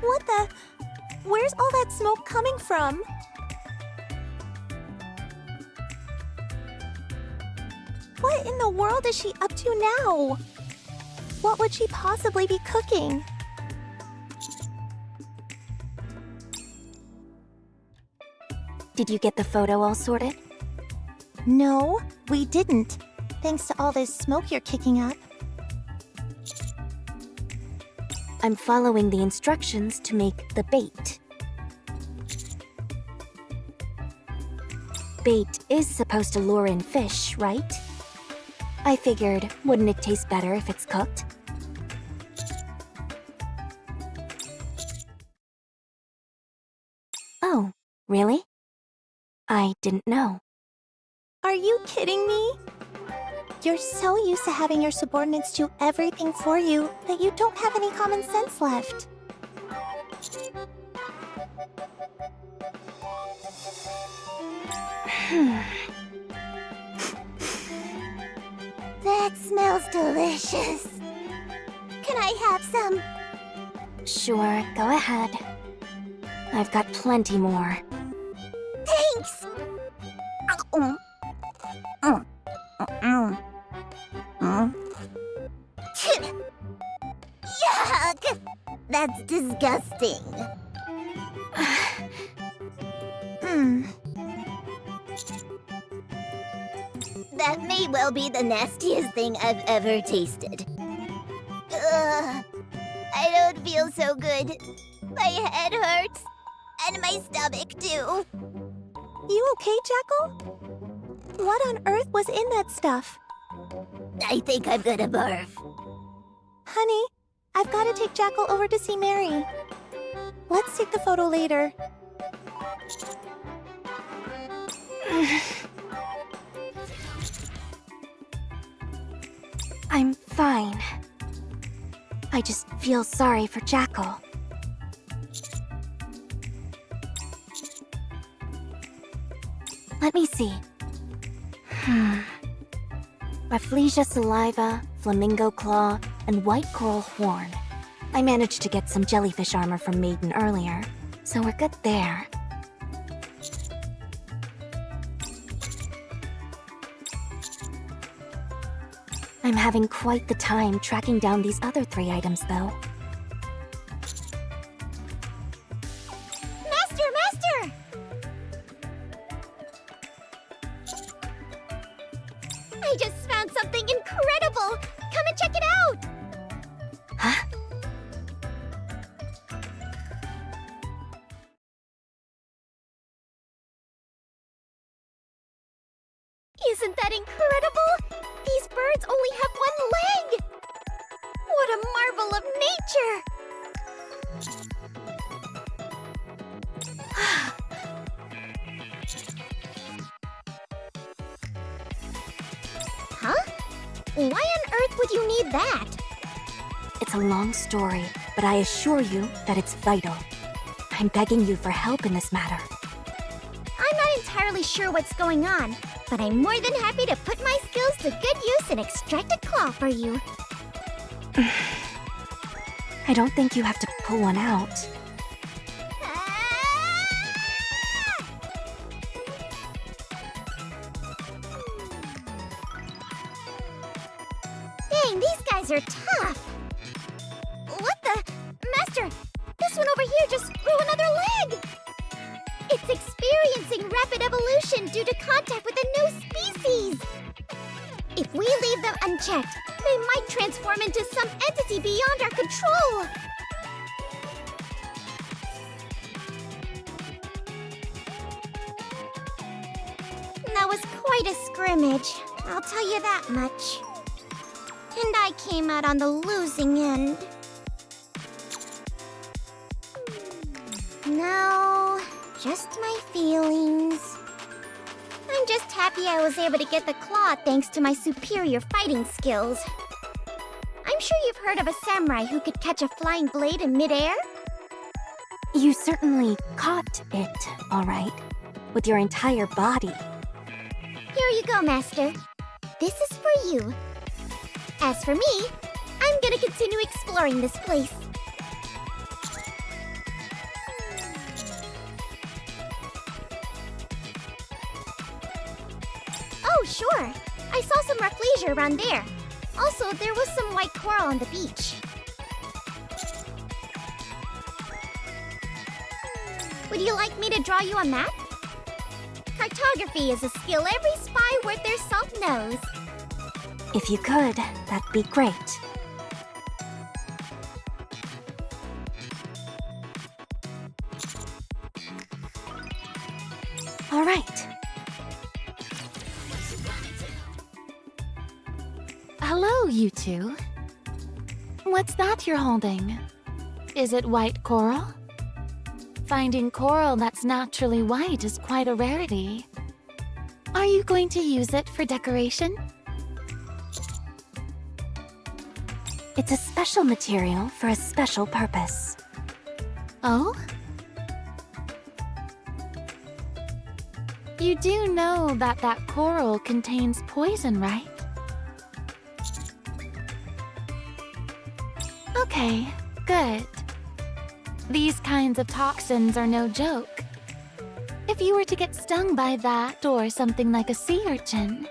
What the? Where's all that smoke coming from? What in the world is she up to now? What would she possibly be cooking? Did you get the photo all sorted? No, we didn't. Thanks to all this smoke you're kicking up. I'm following the instructions to make the bait. Bait is supposed to lure in fish, right? I figured, wouldn't it taste better if it's cooked? Oh, really? I didn't know. Are you kidding me? You're so used to having your subordinates do everything for you that you don't have any common sense left. That smells delicious. Can I have some? Sure, go ahead. I've got plenty more. Thanks! Yuck! That's disgusting. That may well be the nastiest thing I've ever tasted. Ugh, I don't feel so good. My head hurts. And my stomach, too. You okay, Jackal? What on earth was in that stuff? I think I'm gonna barf. Honey, I've got to take Jackal over to see Mary. Let's take the photo later. I'm fine. I just feel sorry for Jackal. Let me see. Rafflesia saliva, flamingo claw, and white coral horn. I managed to get some jellyfish armor from Maiden earlier, so we're good there. I'm having quite the time tracking down these other 3 items, though. Master! I just found something incredible! Come and check it out! Huh? Isn't that incredible? These birds only have one leg! What a marvel of nature! Huh? Why on earth would you need that? It's a long story, but I assure you that it's vital. I'm begging you for help in this matter. I'm not entirely sure what's going on, but I'm more than happy to put my skills to good use and extract a claw for you. I don't think you have to pull one out. Dang, these guys are tough. What the? Master, this one over here just grew another leg. It's experiencing rapid evolution due to contact with a new species. If we leave them unchecked, they might transform into some entity beyond our control. That was quite a scrimmage. I'll tell you that much. And I came out on the losing end. No, just my feelings. I'm just happy I was able to get the claw thanks to my superior fighting skills. I'm sure you've heard of a samurai who could catch a flying blade in midair? You certainly caught it, all right, with your entire body. Here you go, Master. This is for you. As for me, I'm gonna continue exploring this place. Oh, sure. I saw some rafflesia around there. Also, there was some white coral on the beach. Would you like me to draw you a map? Cartography is a skill every spy worth their salt knows. If you could, that'd be great. All right. Hello, you two. What's that you're holding? Is it white coral? Finding coral that's naturally white is quite a rarity. Are you going to use it for decoration? It's a special material for a special purpose. Oh? You do know that that coral contains poison, right? Okay, good. These kinds of toxins are no joke. If you were to get stung by that or something like a sea urchin,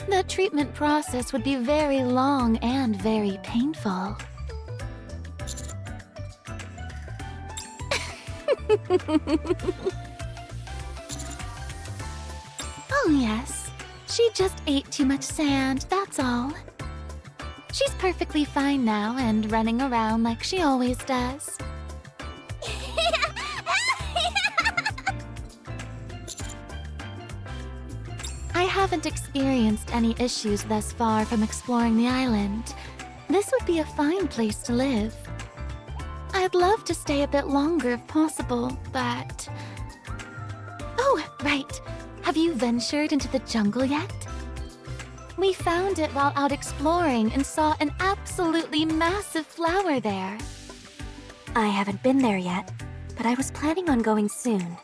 the treatment process would be very long and very painful. Oh yes, she just ate too much sand, that's all. She's perfectly fine now and running around like she always does. I haven't experienced any issues thus far from exploring the island. This would be a fine place to live. I'd love to stay a bit longer if possible, but... Oh, right. Have you ventured into the jungle yet? We found it while out exploring and saw an absolutely massive flower there. I haven't been there yet, but I was planning on going soon.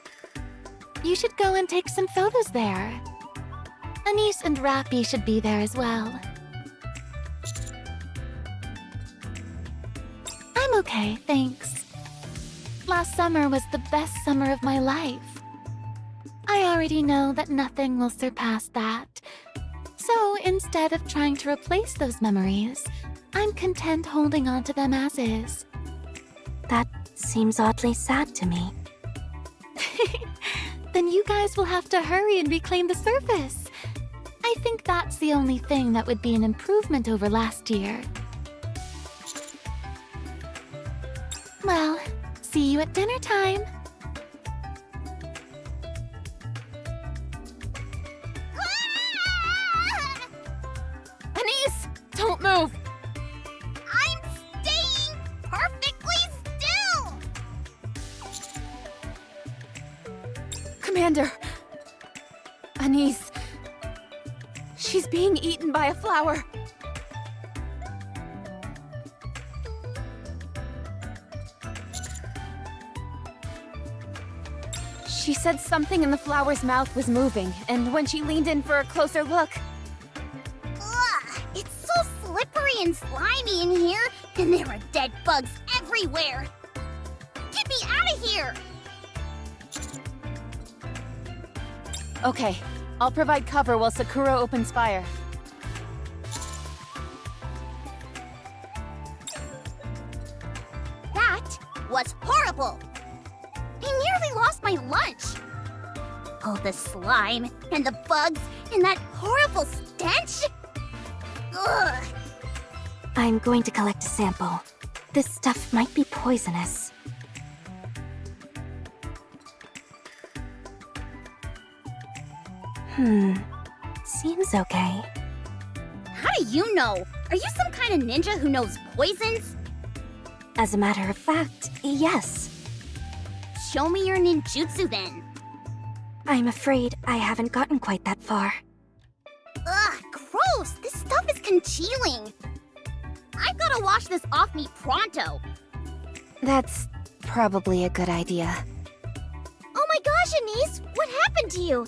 You should go and take some photos there. Anise and Rappy should be there as well. I'm okay, thanks. Last summer was the best summer of my life. I already know that nothing will surpass that. So instead of trying to replace those memories, I'm content holding on to them as is. That seems oddly sad to me. Then you guys will have to hurry and reclaim the surface. I think that's the only thing that would be an improvement over last year. Well, see you at dinner time. Anise! Don't move! I'm staying perfectly still! Commander! Anise... She's being eaten by a flower. She said something in the flower's mouth was moving, and when she leaned in for a closer look... Ugh, it's so slippery and slimy in here, and there are dead bugs everywhere. Get me out of here! Okay, I'll provide cover while Sakura opens fire. That was horrible! I nearly lost my lunch! All the slime, and the bugs, and that horrible stench! Ugh! I'm going to collect a sample. This stuff might be poisonous. Seems okay. How do you know? Are you some kind of ninja who knows poisons? As a matter of fact, yes. Show me your ninjutsu then. I'm afraid I haven't gotten quite that far. Ugh, gross! This stuff is congealing. I've gotta wash this off me pronto. That's probably a good idea. Oh my gosh, Anise! What happened to you?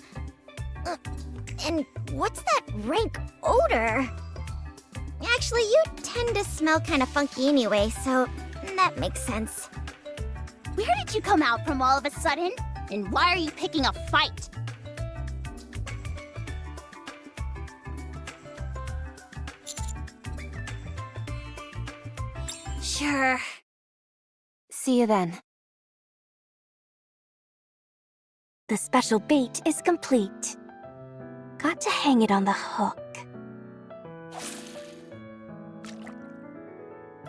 And what's that rank odor? Actually, you tend to smell kind of funky anyway, so that makes sense. Where did you come out from all of a sudden? And why are you picking a fight? Sure. See you then. The special bait is complete. Got to hang it on the hook.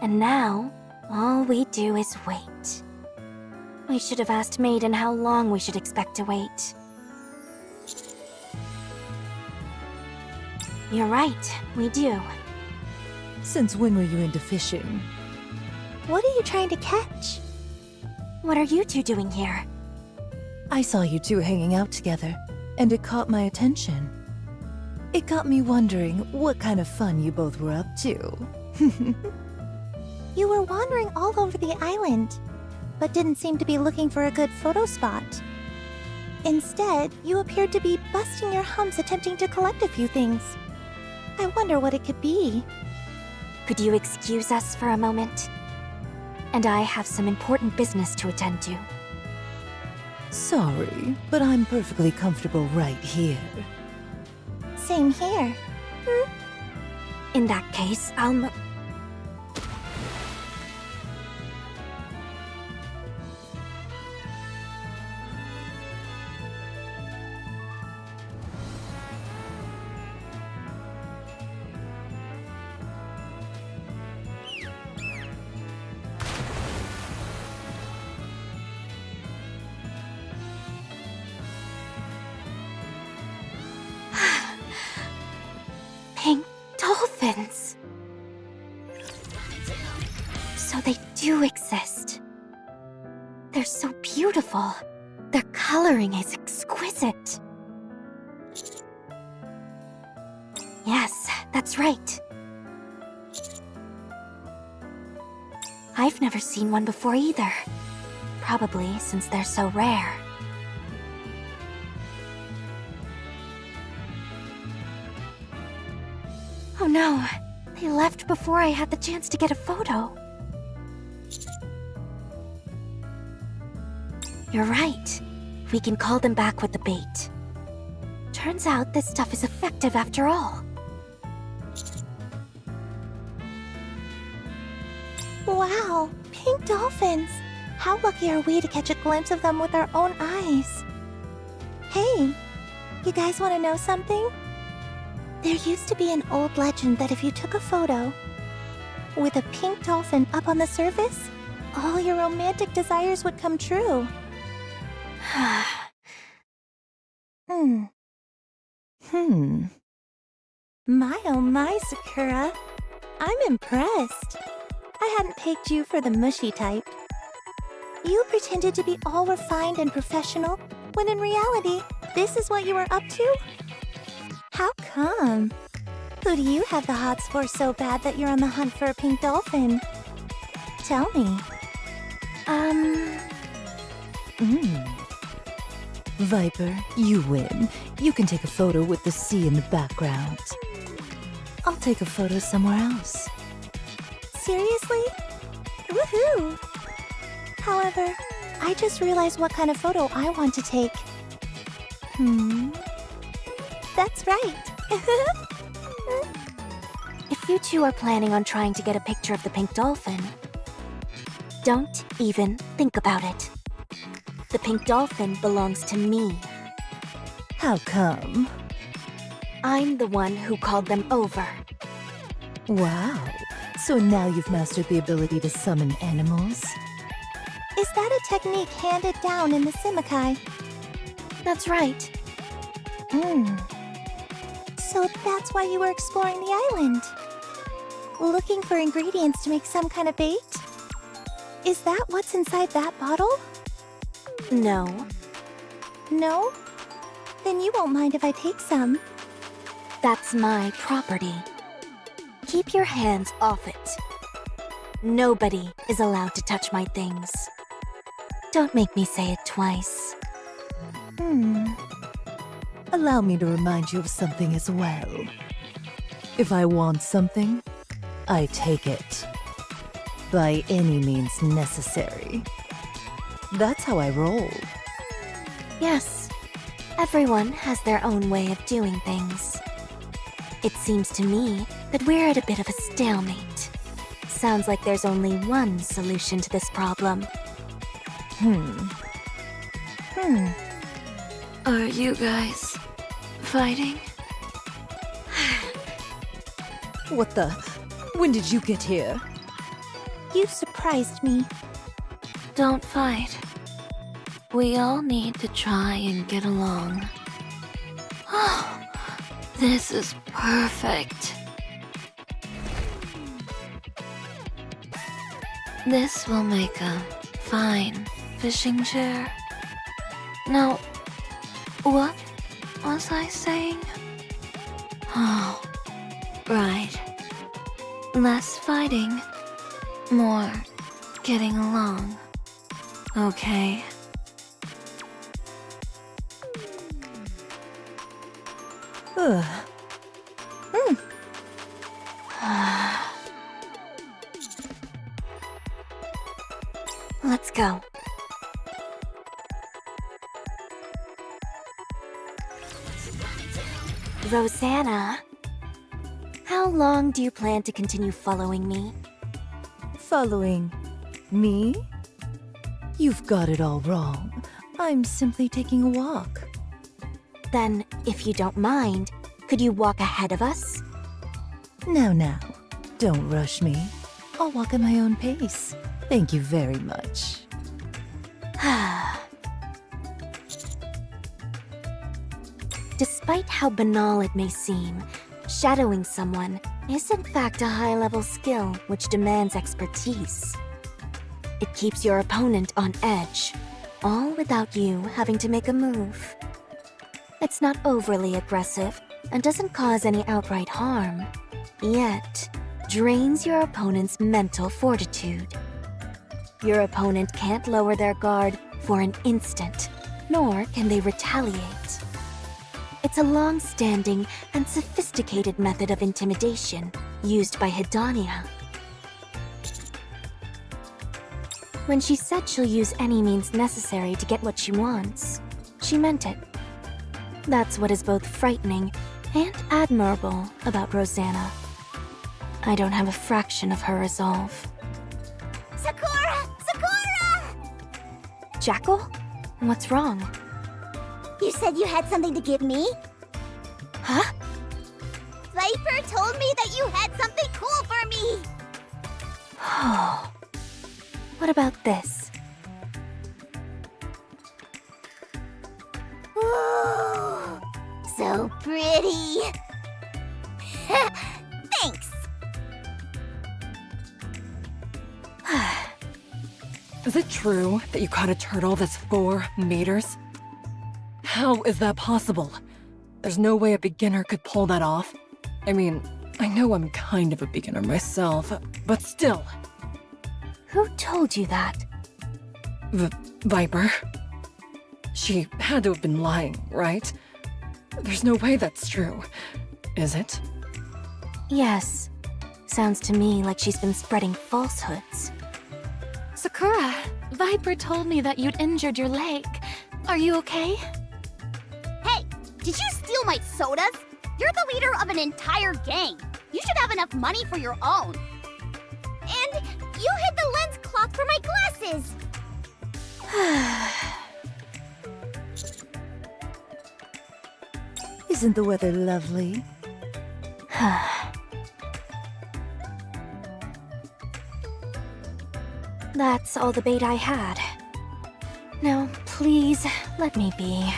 And now, all we do is wait. We should have asked Maiden how long we should expect to wait. You're right, we do. Since when were you into fishing? What are you trying to catch? What are you two doing here? I saw you two hanging out together, and it caught my attention. It got me wondering what kind of fun you both were up to. You were wandering all over the island, but didn't seem to be looking for a good photo spot. Instead, you appeared to be busting your humps attempting to collect a few things. I wonder what it could be. Could you excuse us for a moment? And I have some important business to attend to. Sorry, but I'm perfectly comfortable right here. Same here. In that case, I'll Pink dolphins! So they do exist. They're so beautiful. Their coloring is exquisite. Yes, that's right. I've never seen one before either. Probably since they're so rare. Oh no, they left before I had the chance to get a photo. You're right. We can call them back with the bait. Turns out this stuff is effective after all. Wow, pink dolphins! How lucky are we to catch a glimpse of them with our own eyes? Hey, you guys want to know something? There used to be an old legend that if you took a photo with a pink dolphin up on the surface, all your romantic desires would come true. My oh my, Sakura. I'm impressed. I hadn't picked you for the mushy type. You pretended to be all refined and professional, when in reality, this is what you were up to? How come? Who do you have the hots for so bad that you're on the hunt for a pink dolphin? Tell me. Viper, you win. You can take a photo with the sea in the background. I'll take a photo somewhere else. Seriously? Woohoo! However, I just realized what kind of photo I want to take. That's right. If you two are planning on trying to get a picture of the pink dolphin, don't even think about it. The pink dolphin belongs to me. How come? I'm the one who called them over. Wow. So now you've mastered the ability to summon animals? Is that a technique handed down in the Simikai? That's right. So that's why you were exploring the island. Looking for ingredients to make some kind of bait? Is that what's inside that bottle? No, No? Then you won't mind if I take some. that's my property. Keep your hands off it. Nobody is allowed to touch my things. Don't make me say it twice. Allow me to remind you of something as well. If I want something, I take it. By any means necessary. That's how I roll. Yes, everyone has their own way of doing things. It seems to me that we're at a bit of a stalemate. Sounds like there's only one solution to this problem. Are you guys fighting? What the? When did you get here? You surprised me. Don't fight. We all need to try and get along. This is perfect. This will make a fine fishing chair. Now, what was I saying? Oh, right. Less fighting, more getting along. Okay. Ugh. Let's go. Rosanna, how long do you plan to continue following me? Following me? You've got it all wrong. I'm simply taking a walk. Then, if you don't mind, could you walk ahead of us? Now, don't rush me. I'll walk at my own pace. Thank you very much. Despite how banal it may seem, shadowing someone is in fact a high-level skill which demands expertise. It keeps your opponent on edge, all without you having to make a move. It's not overly aggressive and doesn't cause any outright harm, yet drains your opponent's mental fortitude. Your opponent can't lower their guard for an instant, nor can they retaliate. It's a long-standing and sophisticated method of intimidation used by Hedania. When she said she'll use any means necessary to get what she wants, she meant it. That's what is both frightening and admirable about Rosanna. I don't have a fraction of her resolve. Sakura! Sakura! Jackal? What's wrong? You said you had something to give me? Huh? Viper told me that you had something cool for me! Oh. What about this? Ooh, so pretty! Thanks! Is it true that you caught a turtle that's 4 meters? How is that possible? There's no way a beginner could pull that off. I mean, I know I'm kind of a beginner myself, but still. Who told you that? Viper? She had to have been lying, right? There's no way that's true, is it? Yes. Sounds to me like she's been spreading falsehoods. Sakura, Viper told me that you'd injured your leg. Are you okay? Hey, did you steal my sodas? You're the leader of an entire gang. You should have enough money for your own. And you hid the lens cloth for my glasses. Isn't the weather lovely? That's all the bait I had. Now, please, let me be.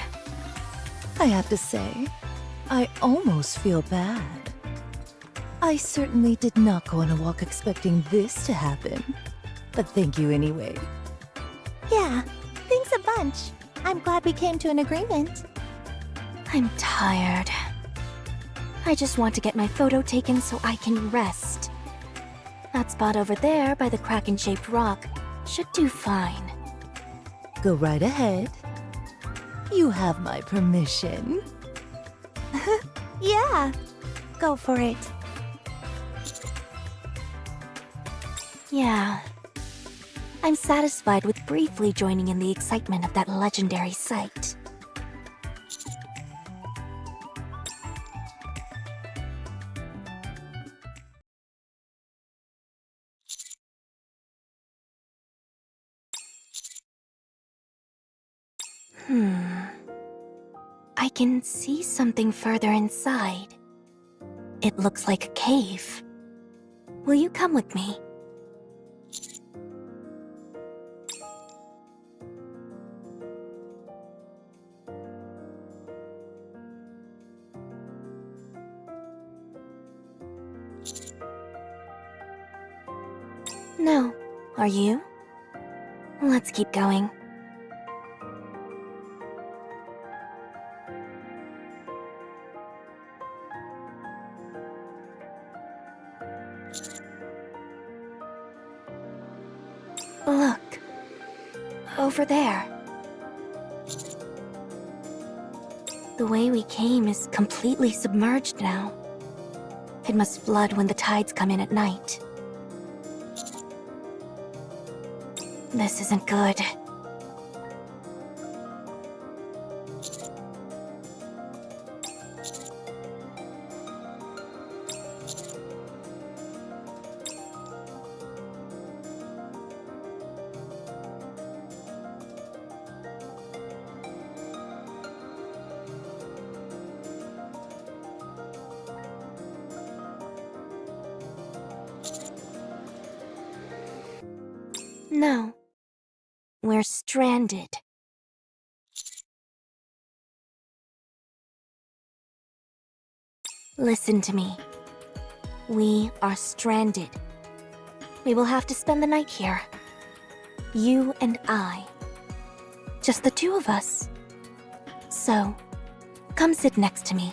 I have to say, I almost feel bad. I certainly did not go on a walk expecting this to happen. But thank you anyway. Yeah, thanks a bunch. I'm glad we came to an agreement. I'm tired. I just want to get my photo taken so I can rest. That spot over there by the kraken-shaped rock should do fine. Go right ahead. You have my permission. Yeah, go for it. Yeah. I'm satisfied with briefly joining in the excitement of that legendary sight. I can see something further inside. It looks like a cave. Will you come with me? No. Are you? Let's keep going. Look. Over there. The way we came is completely submerged now. It must flood when the tides come in at night. This isn't good. No. We're stranded. Listen to me. We are stranded. We will have to spend the night here. You and I. Just the two of us. So, come sit next to me.